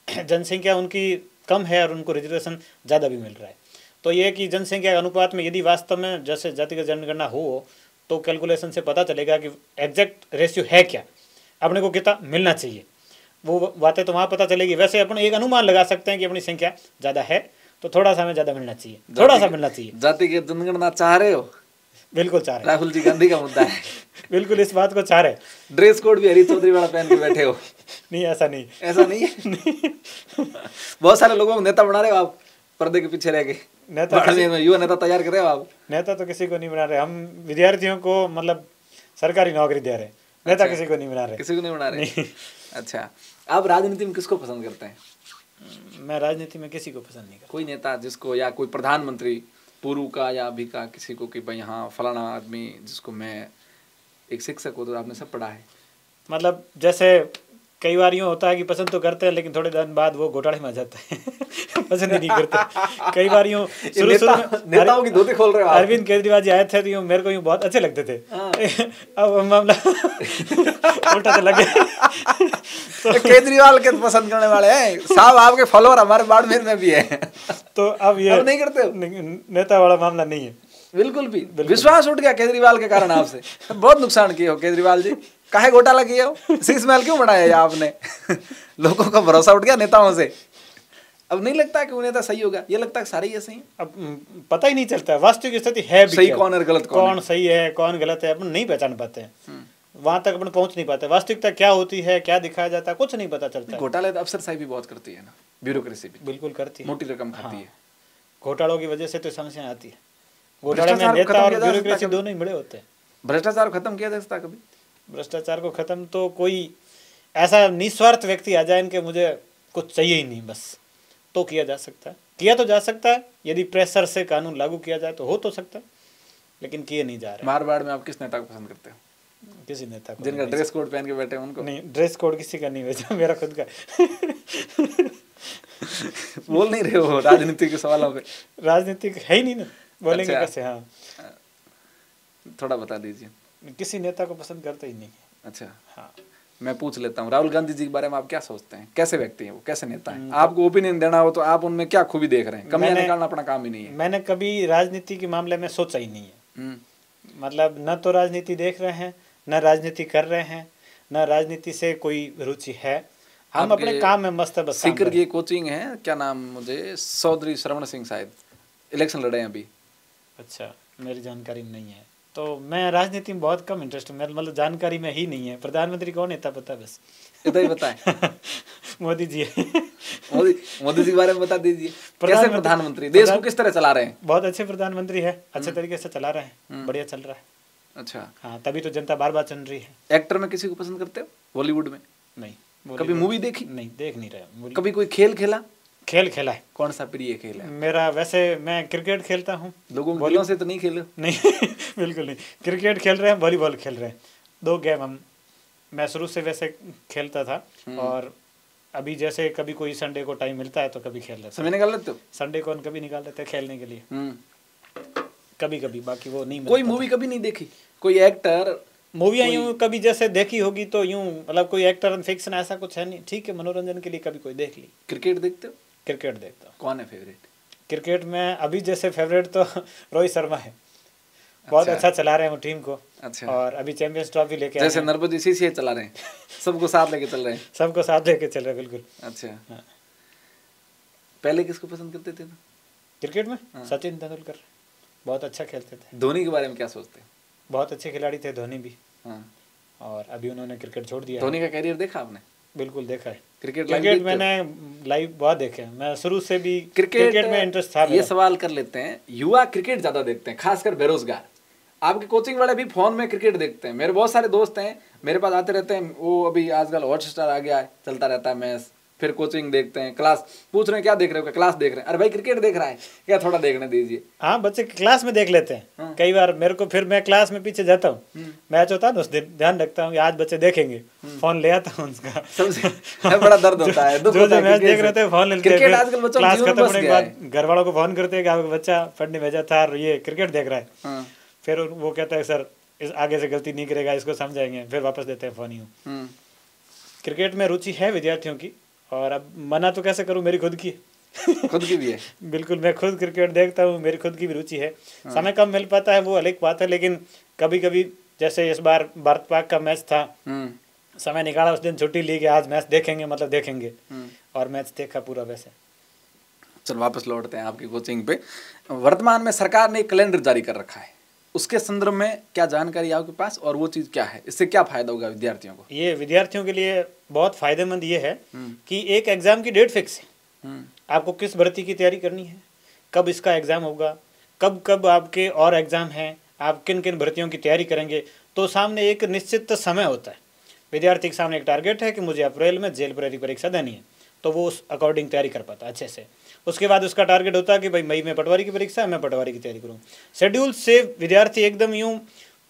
जनसंख्या उनकी कम है और उनको रिजर्वेशन ज़्यादा भी मिल रहा है। तो ये कि जनसंख्या के अनुपात में यदि वास्तव में जैसे जातिगत जनगणना हो तो कैलकुलेशन से पता चलेगा कि एग्जैक्ट रेशियो है क्या, अपने को कितना मिलना चाहिए, वो बातें तो वहाँ पता चलेगी। वैसे अपन एक अनुमान लगा सकते हैं कि अपनी संख्या ज़्यादा है तो थोड़ा सा हमें ज़्यादा मिलना चाहिए, थोड़ा सा मिलना चाहिए। जातिगत जनगणना चाह रहे हो? बिल्कुल चाह रहे, राहुल जी गांधी का मुद्दा है। बिल्कुल इस बात को चाह रहे। ड्रेस कोड भी हरी चौधरी वाला पहन के बैठे हो? नहीं, ऐसा नहीं, ऐसा नहीं है। बहुत सारे लोगों को नेता बना रहे हो आप, पर्दे के पीछे रह के। युवा नेता तैयार कर रहे हो आप? नेता तो किसी को नहीं बना रहे हम, विद्यार्थियों को मतलब सरकारी नौकरी दे रहे हैं, नेता किसी को नहीं बना रहे। किसी को नहीं बना रहे? अच्छा, आप राजनीति में किसको पसंद करते हैं? मैं राजनीति में किसी को पसंद नहीं करता। कोई नेता जिसको, या कोई प्रधानमंत्री पूर्व का या अभी का किसी को कि भाई हाँ फलाना आदमी जिसको मैं एक शिक्षक हो तो आपने सब पढ़ा है? मतलब जैसे कई बार यूँ होता है कि पसंद तो करते हैं लेकिन थोड़े दिन बाद वो घोटाले में आ जाते हैं पसंद ही नहीं करते। कई बार यूँ शुरू में नेताओं की धोती खोल रहे हो आप। अरविंद केजरीवाल जी आए थे तो यूँ मेरे को यूँ बहुत अच्छे लगते थे। अब मामला उल्टा तो लगे तो केजरीवाल के पसंद करने वाले हैं साहब, आपके फॉलोअर हमारे बाड़मेर में भी है। तो अब ये अब नहीं करते हो? नेता वाला मामला नहीं है बिल्कुल भी। विश्वास उठ गया केजरीवाल के कारण आपसे। बहुत नुकसान किए हो केजरीवाल जी, काहे घोटाला किए हो, शीश महल क्यों बनाया है आपने? लोगों का भरोसा उठ गया नेताओं से। अब नहीं लगता कि वो नेता सही होगा, ये लगता है सारे ही ऐसे ही। अब पता ही नहीं चलता वास्तविक स्थिति है भी सही कौन है गलत कौन सही है कौन गलत है अपन नहीं पहचान पाते हैं, वहां तक अपन पहुंच नहीं पाते। वास्तविकता क्या होती है क्या दिखाया जाता है कुछ नहीं पता चलता। घोटाले तो अफसरशाही भी बहुत करती है ना, ब्यूरोक्रेसी भी बिल्कुल करती है, मोटी रकम खाती है। घोटालों की वजह से तो समस्या आती है। घोटाले में नेता और ब्यूरोक्रेसी दोनों ही मिले होते हैं। भ्रष्टाचार खत्म किया जा सकता कभी? भ्रष्टाचार को खत्म तो कोई ऐसा निस्वार्थ व्यक्ति आ जाए इनके मुझे कुछ चाहिए ही नहीं बस, तो किया जा सकता है। किया तो जा सकता है, यदि प्रेशर से कानून लागू किया जाए तो हो तो सकता है, लेकिन किए नहीं जा रहे। मारवाड़ में आप किस नेता को पसंद करते हो? किसी नेता को जिनका ड्रेस कोड पहन के बैठे हैं उनको? नहीं, ड्रेस कोड किसी का नहीं भेजा, मेरा खुद का। बोल नहीं रहे हो राजनीति के सवालों पे? राजनीतिक है ही नहीं ना, बोलेंगे अच्छा। कैसे? हाँ थोड़ा बता दीजिए। किसी नेता को पसंद करते ही नहीं। अच्छा हाँ मैं पूछ लेता हूँ, राहुल गांधी जी के बारे में आप क्या सोचते हैं? कैसे व्यक्ति हैं वो, कैसे नेता हैं? आपको ओपिनियन देना हो तो आप उनमें क्या खूबी देख रहे हैं? कमियां निकालना अपना काम ही नहीं है। मैंने कभी राजनीति के मामले में सोचा ही नहीं है। मतलब न तो राजनीति देख रहे हैं, न राजनीति कर रहे हैं, न राजनीति से कोई रुचि है। हम अपने काम में मस्त है बस। सीकर की कोचिंग है, क्या नाम, मुझे चौधरी श्रवण सिंह शायद इलेक्शन लड़े हैं अभी। अच्छा मेरी जानकारी में नहीं है, तो मैं राजनीति में बहुत कम इंटरेस्ट, मतलब जानकारी में ही नहीं है। प्रधानमंत्री कौन है पता बस, इतना ही बताएं। मोदी जी। मोदी जी के बारे में बता दीजिए, कैसे प्रधानमंत्री, देश को किस तरह चला रहे हैं? बहुत अच्छे प्रधानमंत्री है, अच्छे तरीके से चला रहे हैं, बढ़िया चल रहा है। अच्छा हाँ तभी तो जनता बार बार चुन रही है। एक्टर में किसी को पसंद करते हो बॉलीवुड में? नहीं। कभी मूवी देखी? नहीं, देख नहीं रहे। कभी कोई खेल खेला? खेल खेला है। कौन सा प्रिय खेल है मेरा? वैसे मैं क्रिकेट खेलता हूँ। लोगों के दिलों से तो नहीं खेले? नहीं बिल्कुल नहीं। क्रिकेट खेल रहे हैं, वॉलीबॉल खेल रहे हैं, 2 गेम मैं शुरू से वैसे खेलता था। और अभी जैसे कभी कोई संडे को टाइम मिलता है तो कभी खेल लेते। समय निकाल लेते हो? संडे को कभी निकाल लेते हैं खेलने के लिए, कभी कभी, बाकी वो नहीं। कोई मूवी कभी नहीं देखी? कोई एक्टर? मूवियाँ यूँ कभी जैसे देखी होगी तो यूँ, मतलब कोई एक्टर फिक्शन ऐसा कुछ है नहीं, ठीक है मनोरंजन के लिए कभी कोई देख ली। क्रिकेट देखते हो? क्रिकेट देखता हूँ। कौन है फेवरेट? क्रिकेट में अभी जैसे फेवरेट तो रोहित शर्मा है। बहुत अच्छा चला रहे हैं वो टीम को। अच्छा। और अभी चैंपियंस ट्रॉफी लेके जैसे नर्मदा जी सीसीए चला रहे हैं, सबको साथ लेके चल रहे हैं। सबको साथ लेके चल रहे हैं बिल्कुल। अच्छा। हाँ। पहले किसको पसंद करते थे? क्रिकेट में सचिन तेंदुलकर बहुत अच्छा खेलते थे। धोनी के बारे में क्या सोचते हैं? बहुत अच्छे खिलाड़ी थे धोनी भी। हाँ। और अभी उन्होंने क्रिकेट छोड़ दिया। धोनी का कैरियर देखा आपने? बिल्कुल देखा है। क्रिकेट मैंने लाइव बहुत देखे हैं। मैं शुरू से भी क्रिकेट में इंटरेस्ट था। ये सवाल कर लेते हैं, युवा क्रिकेट ज्यादा देखते हैं, खासकर बेरोजगार। आपके कोचिंग वाले भी फोन में क्रिकेट देखते हैं। मेरे बहुत सारे दोस्त हैं, मेरे पास आते रहते हैं। वो अभी आजकल हॉटस्टार आ गया है, चलता रहता है मैच, फिर कोचिंग देखते हैं, क्लास पूछ रहे हैं क्या देख रहे हो, क्लास देख रहे हैं। अरे भाई क्रिकेट देख रहा है क्या, थोड़ा देखने दीजिए। हाँ बच्चे क्लास में देख लेते हैं। कई बार मेरे को, फिर मैं क्लास में पीछे जाता हूँ, मैच होता है ना उस दिन ध्यान रखता हूँ आज बच्चे देखेंगे, फोन ले आता हूँ उसका। सबसे बड़ा दर्द होता है, जो मैच देख रहे थे फोन लेते हैं। आजकल बच्चों क्लास खत्म होने के बाद घर वालों को फोन करते हैं कि आपका बच्चा पढ़ने भेजा था और ये क्रिकेट देख रहा है। फिर वो कहता है सर इस आगे से गलती नहीं करेगा, इसको समझाएंगे, फिर वापस देते हैं फोन। यूँ क्रिकेट में रुचि है विद्यार्थियों की, और अब मना तो कैसे करूं, मेरी खुद की खुद की भी है। बिल्कुल, मैं खुद क्रिकेट देखता हूं, मेरी खुद की भी रुचि है। समय कम मिल पाता है वो अलग बात है, लेकिन कभी कभी जैसे इस बार भारत पाक का मैच था, समय निकाला, उस दिन छुट्टी ली कि आज मैच देखेंगे, मतलब देखेंगे, और मैच देखा पूरा। वैसे चलो वापस लौटते हैं आपकी कोचिंग पे। वर्तमान में सरकार ने एक कैलेंडर जारी कर रखा है, उसके संदर्भ में क्या जानकारी आपके पास, और वो चीज़ क्या है, इससे क्या फायदा होगा विद्यार्थियों को? ये विद्यार्थियों के लिए बहुत फायदेमंद ये है कि एक एग्जाम की डेट फिक्स है। आपको किस भर्ती की तैयारी करनी है, कब इसका एग्जाम होगा, कब कब आपके और एग्जाम हैं, आप किन किन भर्तियों की तैयारी करेंगे, तो सामने एक निश्चित समय होता है। विद्यार्थी के सामने एक टारगेट है कि मुझे अप्रैल में जेल भर्ती परीक्षा देनी है, तो वो उस अकॉर्डिंग तैयारी कर पाता है अच्छे से। उसके बाद उसका टारगेट होता है कि भाई मई में पटवारी की परीक्षा है, मैं पटवारी की तैयारी करूँ। शेड्यूल से विद्यार्थी एकदम यूँ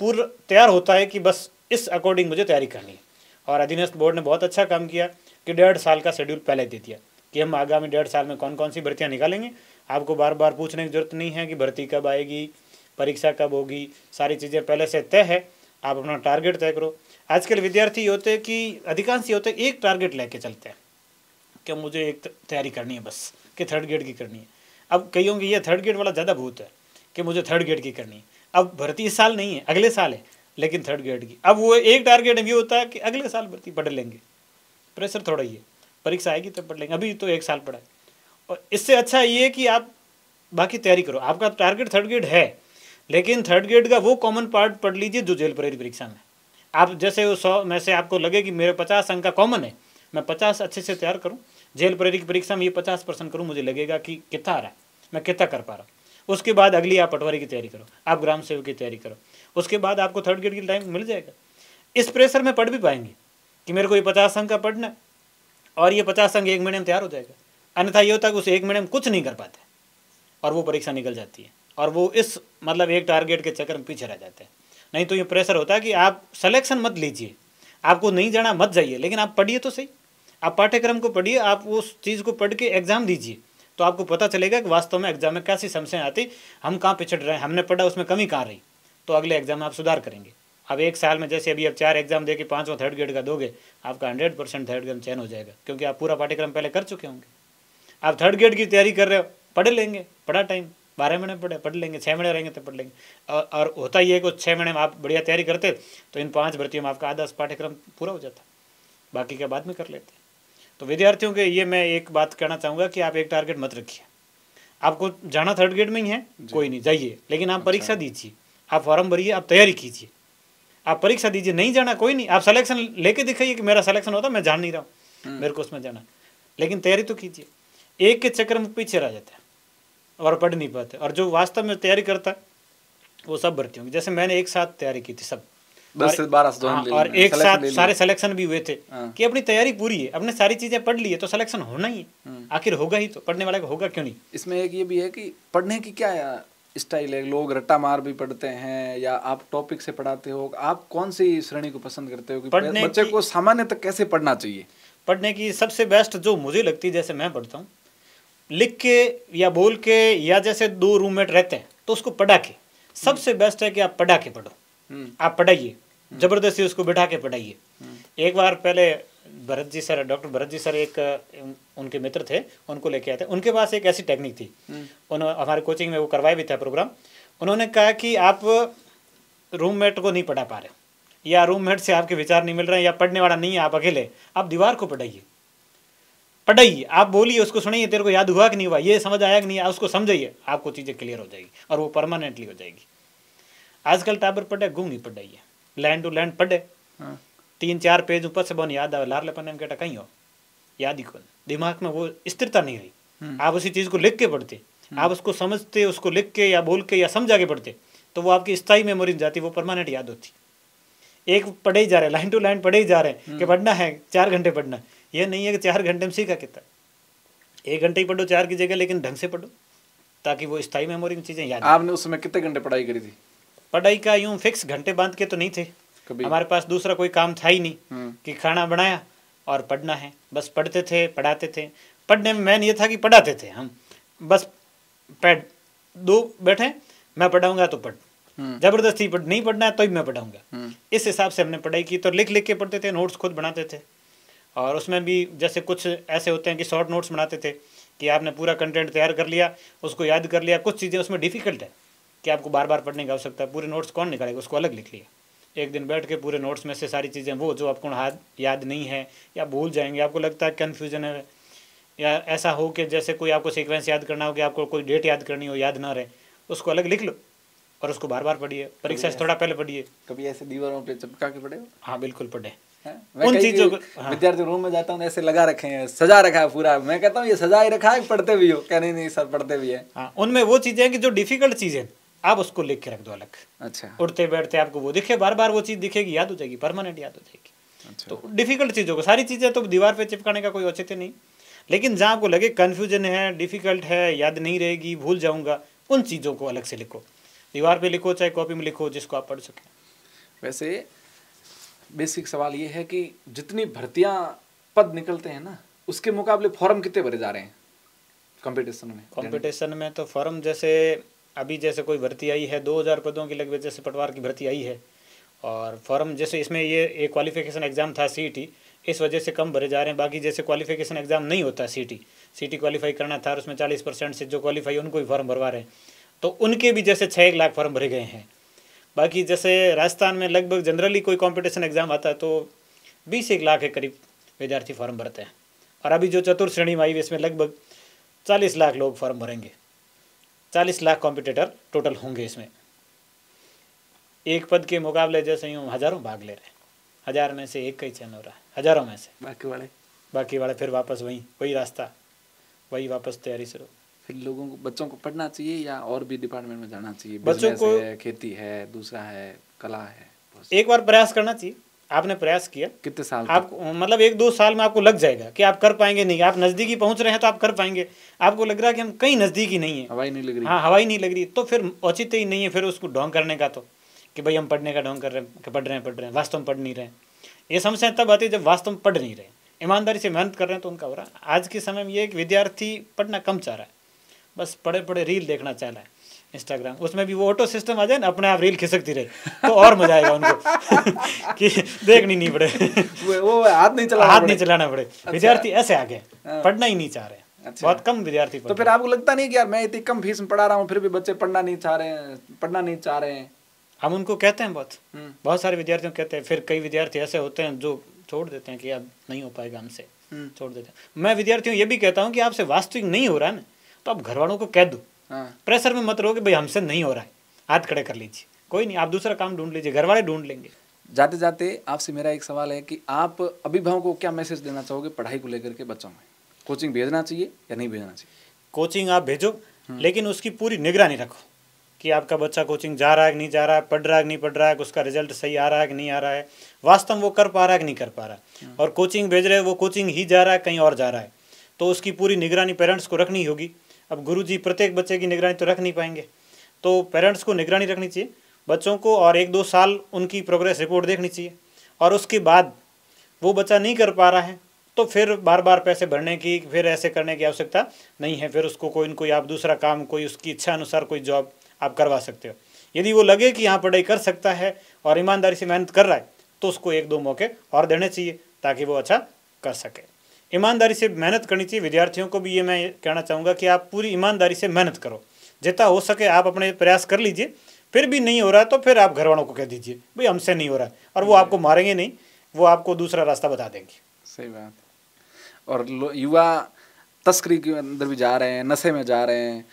पूर्व तैयार होता है कि बस इस अकॉर्डिंग मुझे तैयारी करनी है। और अधीनस्थ बोर्ड ने बहुत अच्छा काम किया कि 1.5 साल का शेड्यूल पहले दे दिया कि हम आगामी 1.5 साल में कौन कौन सी भर्तियाँ निकालेंगे। आपको बार बार पूछने की जरूरत नहीं है कि भर्ती कब आएगी, परीक्षा कब होगी, सारी चीज़ें पहले से तय है। आप अपना टारगेट तय करो। आजकल विद्यार्थी होते हैं कि अधिकांश ही होते एक टारगेट लेके चलते हैं कि मुझे एक तैयारी करनी है बस, कि 3rd ग्रेड की करनी है। अब कईयों की ये 3rd ग्रेड वाला ज़्यादा भूत है कि मुझे 3rd ग्रेड की करनी है। अब भर्ती इस साल नहीं है, अगले साल है, लेकिन 3rd ग्रेड की। अब वो एक टारगेट भी होता है कि अगले साल भर्ती पढ़ लेंगे, प्रेशर थोड़ा ही है, परीक्षा आएगी तब पढ़ लेंगे, अभी तो 1 साल पढ़ा है। और इससे अच्छा ये कि आप बाकी तैयारी करो। आपका टारगेट 3rd ग्रेड है, लेकिन 3rd ग्रेड का वो कॉमन पार्ट पढ़ लीजिए जो जेल प्रेरी परीक्षा में। आप जैसे वो 100 में से आपको लगे कि मेरे 50 अंक का कॉमन है, मैं 50 अच्छे से तैयार करूं, जेल प्रेरी की परीक्षा में ये 50% करूं, मुझे लगेगा कि कितना आ रहा है, मैं कितना कर पा रहा हूँ। उसके बाद अगली आप पटवारी की तैयारी करो, आप ग्राम सेवक की तैयारी करो, उसके बाद आपको 3rd ग्रेड की टाइम मिल जाएगा। इस प्रेशर में पढ़ भी पाएंगे कि मेरे को ये 50 अंक का पढ़ना है और ये 50 अंक एक महीने में तैयार हो जाएगा। अन्यथा ये होता है कि उस एक महीने में कुछ नहीं कर पाते और वो परीक्षा निकल जाती है और वो इस मतलब एक टारगेट के चक्कर में पीछे रह जाते हैं। नहीं तो ये प्रेशर होता है कि आप सिलेक्शन मत लीजिए, आपको नहीं जाना मत जाइए, लेकिन आप पढ़िए तो सही, आप पाठ्यक्रम को पढ़िए, आप उस चीज़ को पढ़ के एग्ज़ाम दीजिए, तो आपको पता चलेगा कि वास्तव में एग्जाम में कैसी समस्याएं आती, हम कहाँ पिछड़ रहे हैं, हमने पढ़ा उसमें कमी कहाँ रही, तो अगले एग्जाम में आप सुधार करेंगे। अब 1 साल में जैसे अभी आप 4 एग्जाम दे के 5वां 3rd ग्रेड का दोगे, आपका 100% 3rd ग्रेड चयन हो जाएगा, क्योंकि आप पूरा पाठ्यक्रम पहले कर चुके होंगे। आप 3rd ग्रेड की तैयारी कर रहे हो, पढ़ लेंगे, पढ़ा टाइम 12 महीने पढ़ लेंगे, 6 महीने रहेंगे तो पढ़ लेंगे। और होता ही है कि 6 महीने में आप बढ़िया तैयारी करते तो इन 5 भर्तियों में आपका आधा पाठ्यक्रम पूरा हो जाता, बाकी का बाद में कर लेते। तो विद्यार्थियों के ये मैं एक बात कहना चाहूँगा कि आप एक टारगेट मत रखिए। आपको जाना 3rd ग्रेड में ही है, कोई नहीं, जाइए, लेकिन आप परीक्षा दीजिए, आप फॉर्म भरिए, आप तैयारी कीजिए, आप परीक्षा दीजिए। नहीं जाना कोई नहीं, आप सिलेक्शन लेके दिखाइए कि मेरा सिलेक्शन होता, मैं जान नहीं रहा हूँ, मेरे को उसमें जाना, लेकिन तैयारी तो कीजिए। एक के चक्कर में पीछे रह जाते हैं और पढ़ नहीं पाते, और जो वास्तव में तैयारी करता है वो सब भर्तियों की, जैसे मैंने एक साथ तैयारी की थी सब 10 से 12 और एक साथ सारे सिलेक्शन भी हुए थे कि अपनी तैयारी पूरी है, अपने सारी चीज़ें पढ़ ली है तो सिलेक्शन होना ही है, आखिर होगा ही, तो पढ़ने वाले को होगा क्यों नहीं। इसमें एक ये भी है कि पढ़ने की क्या स्टाइल है, लोग रट्टा मार भी पढ़ते हैं या आप टॉपिक से पढ़ाते हो, आप कौन सी श्रेणी को पसंद करते हो कि बच्चे को सामान्य तक कैसे पढ़ना चाहिए? पढ़ने की सबसे बेस्ट जो मुझे लगती है, जैसे मैं पढ़ता हूँ, लिख के या बोल के, या जैसे 2 रूममेट रहते हैं तो उसको पढ़ा के, सबसे बेस्ट है कि आप पढ़ा के पढ़ो, आप पढ़ाइए, जबरदस्ती उसको बैठा के पढ़ाइए। एक बार पहले Bharat ji sir, doctor Bharat ji sir एक उनके मित्र थे, उनको लेके आए थे, उनके पास एक ऐसी टेक्निक थी, उन्होंने हमारे कोचिंग में वो करवाया भी था प्रोग्राम। उन्होंने कहा कि आप रूममेट को नहीं पढ़ा पा रहे, या रूममेट से आपके विचार नहीं मिल रहे हैं, या पढ़ने वाला नहीं है, आप अकेले, आप दीवार को पढ़ाइए, पढ़ाइए, आप बोलिए, उसको सुनिए, तेरे को याद हुआ कि नहीं हुआ, ये समझ आया कि नहीं, उसको समझाइए, आपको चीज़ें क्लियर हो जाएगी और वो परमानेंटली हो जाएगी। आजकल टाबर पढ़े गुम नहीं पढ़ाइए, लैंड टू लैंड पढ़े, 3-4 पेज ऊपर से बन याद आवे, लार पन्ने में कहीं हो, याद ही कौन, दिमाग में वो स्थिरता नहीं रही। आप उसी चीज़ को लिख के पढ़ते, आप उसको समझते, उसको लिख के या बोल के या समझा के पढ़ते, तो वो आपकी स्थायी मेमोरी में जाती, वो परमानेंट याद होती। एक पढ़े ही जा रहे, लाइन टू लाइन पढ़े ही जा रहे हैं कि पढ़ना है 4 घंटे पढ़ना, ये नहीं है कि 4 घंटे में सीखा कितना, 1 घंटे ही पढ़ो 4 की जगह, लेकिन ढंग से पढ़ो ताकि वो स्थायी मेमोरी में चीज़ें याद। आपने उस समय कितने घंटे पढ़ाई करी थी? पढ़ाई का यूँ फिक्स घंटे बांध के तो नहीं थे, हमारे पास दूसरा कोई काम था ही नहीं कि खाना बनाया और पढ़ना है, बस पढ़ते थे, पढ़ाते थे। पढ़ने में मेन ये था कि पढ़ाते थे हम, बस पैड 2 बैठे, मैं पढ़ाऊँगा तो पढ़, जबरदस्ती नहीं पढ़ना है तो ही मैं पढ़ाऊँगा, इस हिसाब से हमने पढ़ाई की। तो लिख लिख के पढ़ते थे, नोट्स खुद बनाते थे, और उसमें भी जैसे कुछ ऐसे होते हैं कि शॉर्ट नोट्स बनाते थे कि आपने पूरा कंटेंट तैयार कर लिया, उसको याद कर लिया। कुछ चीज़ें उसमें डिफ़िकल्ट है कि आपको बार बार पढ़ने की आवश्यकता है, पूरे नोट्स कौन निकालेगा, उसको अलग लिख लिया, एक दिन बैठ के पूरे नोट्स में से सारी चीज़ें, वो जो आपको याद नहीं है या भूल जाएंगे, आपको लगता है कन्फ्यूजन है, या ऐसा हो कि जैसे कोई आपको सीक्वेंस याद करना हो कि आपको कोई डेट याद करनी हो, याद ना रहे, उसको अलग लिख लो और उसको बार बार पढ़िए, परीक्षा से थोड़ा पहले पढ़िए। कभी ऐसे दीवारों पे चिपका के पढ़े हो? हाँ बिल्कुल पढ़े। उन चीजों को विद्यार्थी रूम में जाता हूँ, ऐसे लगा रखे हैं, सजा रखा है पूरा, मैं कहता हूँ ये सजा ही रखा है, पढ़ते भी हो? क्या नहीं सर पढ़ते भी है। हाँ, उनमें वो चीज़ें हैं कि जो डिफिकल्ट चीज़ें आप उसको लिख के रख दो अलग। अच्छा। उठते बैठते आपको वो दिखे, बार बार वो चीज़ दिखेगी, याद हो जाएगी, परमानेंट याद हो जाएगी। अच्छा। तो डिफिकल्ट चीज़ों को, सारी चीज़ें तो दीवार पे चिपकाने का कोई औचित्य नहीं, लेकिन जहाँ आपको लगे कन्फ्यूजन है, डिफ़िकल्ट है, याद नहीं रहेगी, भूल जाऊँगा, उन चीज़ों को अलग से लिखो, दीवार पे लिखो चाहे कॉपी में लिखो, जिसको आप पढ़ सकें। वैसे बेसिक सवाल ये है कि जितनी भर्तियां पद निकलते हैं ना, उसके मुकाबले फॉर्म कितने भरे जा रहे हैं कंपटीशन में? कंपटीशन में तो फॉर्म जैसे अभी जैसे कोई भर्ती आई है 2000 पदों की लगभग, जैसे पटवार की भर्ती आई है, और फॉर्म जैसे इसमें ये एक क्वालिफिकेशन एग्ज़ाम था सीईटी, इस वजह से कम भरे जा रहे हैं। बाकी जैसे क्वालिफिकेशन एग्ज़ाम नहीं होता सीईटी क्वालिफाई करना था, और उसमें 40% से जो क्वालिफाई उनको भी फॉर्म भरवा रहे हैं, तो उनके भी जैसे 6 लाख फॉर्म भरे गए हैं। बाकी जैसे राजस्थान में लगभग जनरली कोई कंपटीशन एग्ज़ाम आता है तो 20 लाख के करीब विद्यार्थी फॉर्म भरते हैं, और अभी जो चतुर्थ श्रेणी में आई है इसमें लगभग 40 लाख लोग फॉर्म भरेंगे, 40 लाख कॉम्पिटिटर टोटल होंगे इसमें। एक पद के मुकाबले जैसे यूँ हज़ारों भाग ले रहे हैं, 1000 में से एक का ही चयन हो रहा है, हज़ारों में से। बाकी वाले फिर वापस वही रास्ता, वही वापस तैयारी शुरू। फिर लोगों को, बच्चों को पढ़ना चाहिए या और भी डिपार्टमेंट में जाना चाहिए? बच्चों को है, खेती है, दूसरा है कला है, एक बार प्रयास करना चाहिए। आपने प्रयास किया कितने साल? आप मतलब 1-2 साल में आपको लग जाएगा कि आप कर पाएंगे। नहीं, आप नज़दीकी पहुंच रहे हैं तो आप कर पाएंगे। आपको लग रहा है कि हम कहीं नज़दीकी नहीं है, हवाई नहीं लग रही, हाँ हवाई नहीं लग रही, तो फिर औचित्य ही नहीं है फिर उसको ढोंग करने का, तो कि भाई हम पढ़ने का ढोंग कर रहे हैं, पढ़ रहे हैं, वास्तव में पढ़ नहीं रहे हैं। ये समस्या तब आती है जब वास्तव में पढ़ नहीं रहे, ईमानदारी से मेहनत कर रहे हैं तो उनका हो रहा है। आज के समय में ये एक विद्यार्थी पढ़ना कम चाह रहा है, बस पढ़े पढ़े रील देखना चाह रहा है इंस्टाग्राम, उसमें भी वो ऑटो सिस्टम आ जाए ना, अपने आप रील खिसकती रहे तो और मजा आएगा उनको कि देखनी नहीं पड़े, वो हाथ नहीं चलाना पड़े। अच्छा। विद्यार्थी ऐसे आ गए, पढ़ना ही नहीं चाह रहे। अच्छा। बहुत कम विद्यार्थी। तो फिर आपको लगता नहीं कि यार मैं इतनी कम फीस में पढ़ा रहा हूँ फिर भी बच्चे पढ़ना नहीं चाह रहे हैं? हम उनको कहते हैं, बहुत सारे विद्यार्थियों कहते हैं, फिर कई विद्यार्थी ऐसे होते हैं जो छोड़ देते हैं कि अब नहीं हो पाएगा हमसे, छोड़ देते हैं। मैं विद्यार्थियों ये भी कहता हूँ कि आपसे वास्तविक नहीं हो रहा है ना, तो आप घर वालों को कह दो, प्रेशर में मत रहो कि भाई हमसे नहीं हो रहा है, हाथ खड़े कर लीजिए, कोई नहीं, आप दूसरा काम ढूंढ लीजिए, घर वाले ढूंढ लेंगे। जाते जाते आपसे मेरा एक सवाल है कि आप अभिभावकों को क्या मैसेज देना चाहोगे पढ़ाई को लेकर के? बच्चों में कोचिंग भेजना चाहिए या नहीं भेजना चाहिए? कोचिंग आप भेजो, लेकिन उसकी पूरी निगरानी रखो कि आपका बच्चा कोचिंग जा रहा है कि नहीं जा रहा है, पढ़ रहा है कि नहीं पढ़ रहा है, उसका रिजल्ट सही आ रहा है कि नहीं आ रहा है, वास्तव में वो कर पा रहा है कि नहीं कर पा रहा है। और कोचिंग भेज रहे हैं, वो कोचिंग ही जा रहा है कहीं और जा रहा है, तो उसकी पूरी निगरानी पेरेंट्स को रखनी होगी। अब गुरुजी प्रत्येक बच्चे की निगरानी तो रख नहीं पाएंगे, तो पेरेंट्स को निगरानी रखनी चाहिए बच्चों को, और 1-2 साल उनकी प्रोग्रेस रिपोर्ट देखनी चाहिए। और उसके बाद वो बच्चा नहीं कर पा रहा है तो फिर बार बार पैसे भरने की, फिर ऐसे करने की आवश्यकता नहीं है। फिर उसको कोई आप दूसरा काम, कोई उसकी इच्छा अनुसार कोई जॉब आप करवा सकते हो। यदि वो लगे कि यहाँ पढ़ाई कर सकता है और ईमानदारी से मेहनत कर रहा है तो उसको 1-2 मौके और देने चाहिए ताकि वो अच्छा कर सके। ईमानदारी से मेहनत करनी चाहिए। विद्यार्थियों को भी ये मैं कहना चाहूँगा कि आप पूरी ईमानदारी से मेहनत करो, जितना हो सके आप अपने प्रयास कर लीजिए। फिर भी नहीं हो रहा है तो फिर आप घर वालों को कह दीजिए भाई हमसे नहीं हो रहा है, और वो आपको मारेंगे नहीं, वो आपको दूसरा रास्ता बता देंगे। सही बात। और युवा तस्करी के अंदर भी जा रहे हैं, नशे में जा रहे हैं,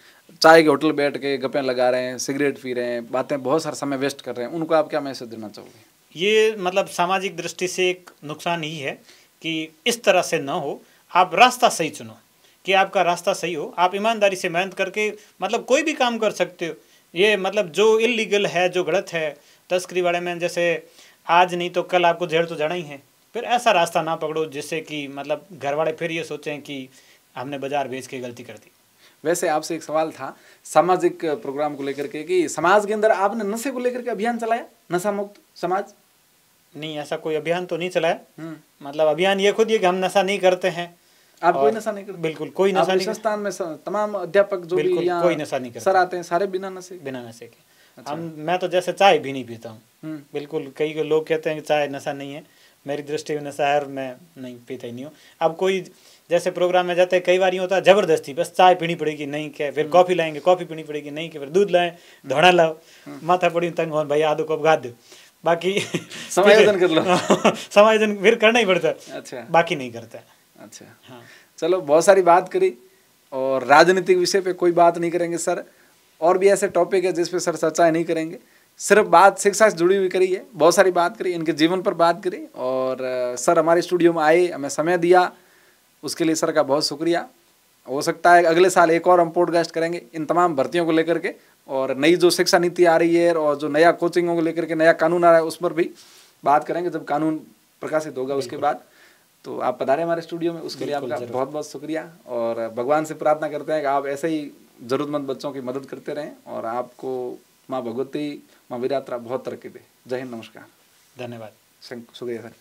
चाय के होटल बैठ के गप्पे लगा रहे हैं, सिगरेट पी रहे हैं, बातें बहुत सारा समय वेस्ट कर रहे हैं, उनको आप क्या मैसेज देना चाहोगे? ये मतलब सामाजिक दृष्टि से एक नुकसान ही है कि इस तरह से ना हो। आप रास्ता सही चुनो कि आपका रास्ता सही हो, आप ईमानदारी से मेहनत करके मतलब कोई भी काम कर सकते हो। ये मतलब जो इलीगल है, जो गलत है तस्करी वाले में, जैसे आज नहीं तो कल आपको जेल तो जाना ही है, फिर ऐसा रास्ता ना पकड़ो जिससे कि मतलब घर वाले फिर ये सोचें कि हमने बाजार बेच के गलती कर दी। वैसे आपसे एक सवाल था सामाजिक प्रोग्राम को लेकर के कि समाज के अंदर आपने नशे को लेकर के अभियान चलाया, नशा मुक्त समाज? नहीं, ऐसा कोई अभियान तो नहीं चलाया। मतलब अभियान ये खुद ये कि हम नशा नहीं करते हैं। आप कोई नशा नहीं करते? बिल्कुल कोई नशा नहीं। संस्थान में तमाम अध्यापक जो भी यहाँ कोई नशा नहीं करते, सर आते हैं सारे बिना नशे के। अच्छा। मैं तो जैसे चाय भी नहीं पीता हूँ, बिल्कुल। कई लोग कहते हैं कि चाय नशा नहीं है, मेरी दृष्टि में नशा है और मैं नहीं पीता ही नहीं हूँ। अब कोई जैसे प्रोग्राम में जाते हैं, कई बार होता है ज़बरदस्ती बस चाय पीनी पड़ेगी, नहीं क्या फिर कॉफ़ी लाएंगे, कॉफ़ी पीनी पड़ेगी, नहीं क्या फिर दूध लाएं, धोना लाओ, माथा पड़ी तंग हो भाई आधो कप गा दो, बाकी समायोजन कर लो। समायोजन फिर करना ही पड़ता है। अच्छा, बाकी नहीं करता है। अच्छा हाँ, चलो बहुत सारी बात करी, और राजनीतिक विषय पे कोई बात नहीं करेंगे सर, और भी ऐसे टॉपिक है जिस पे सर चर्चा नहीं करेंगे, सिर्फ बात शिक्षा से जुड़ी हुई करी है। बहुत सारी बात करी, इनके जीवन पर बात करी, और सर हमारे स्टूडियो में आए, हमें समय दिया, उसके लिए सर का बहुत शुक्रिया। हो सकता है अगले साल एक और हम पॉडकास्ट करेंगे इन तमाम भर्तियों को लेकर के, और नई जो शिक्षा नीति आ रही है और जो नया कोचिंगों को लेकर के नया कानून आ रहा है उस पर भी बात करेंगे जब कानून प्रकाशित होगा उसके बाद। तो आप पधारे हमारे स्टूडियो में, उसके लिए आपका बहुत बहुत शुक्रिया। और भगवान से प्रार्थना करते हैं कि आप ऐसे ही ज़रूरतमंद बच्चों की मदद करते रहें और आपको माँ भगवती, माँ वीरात्रा बहुत तरक्की दे। जय हिंद, नमस्कार, धन्यवाद, शुक्रिया सर।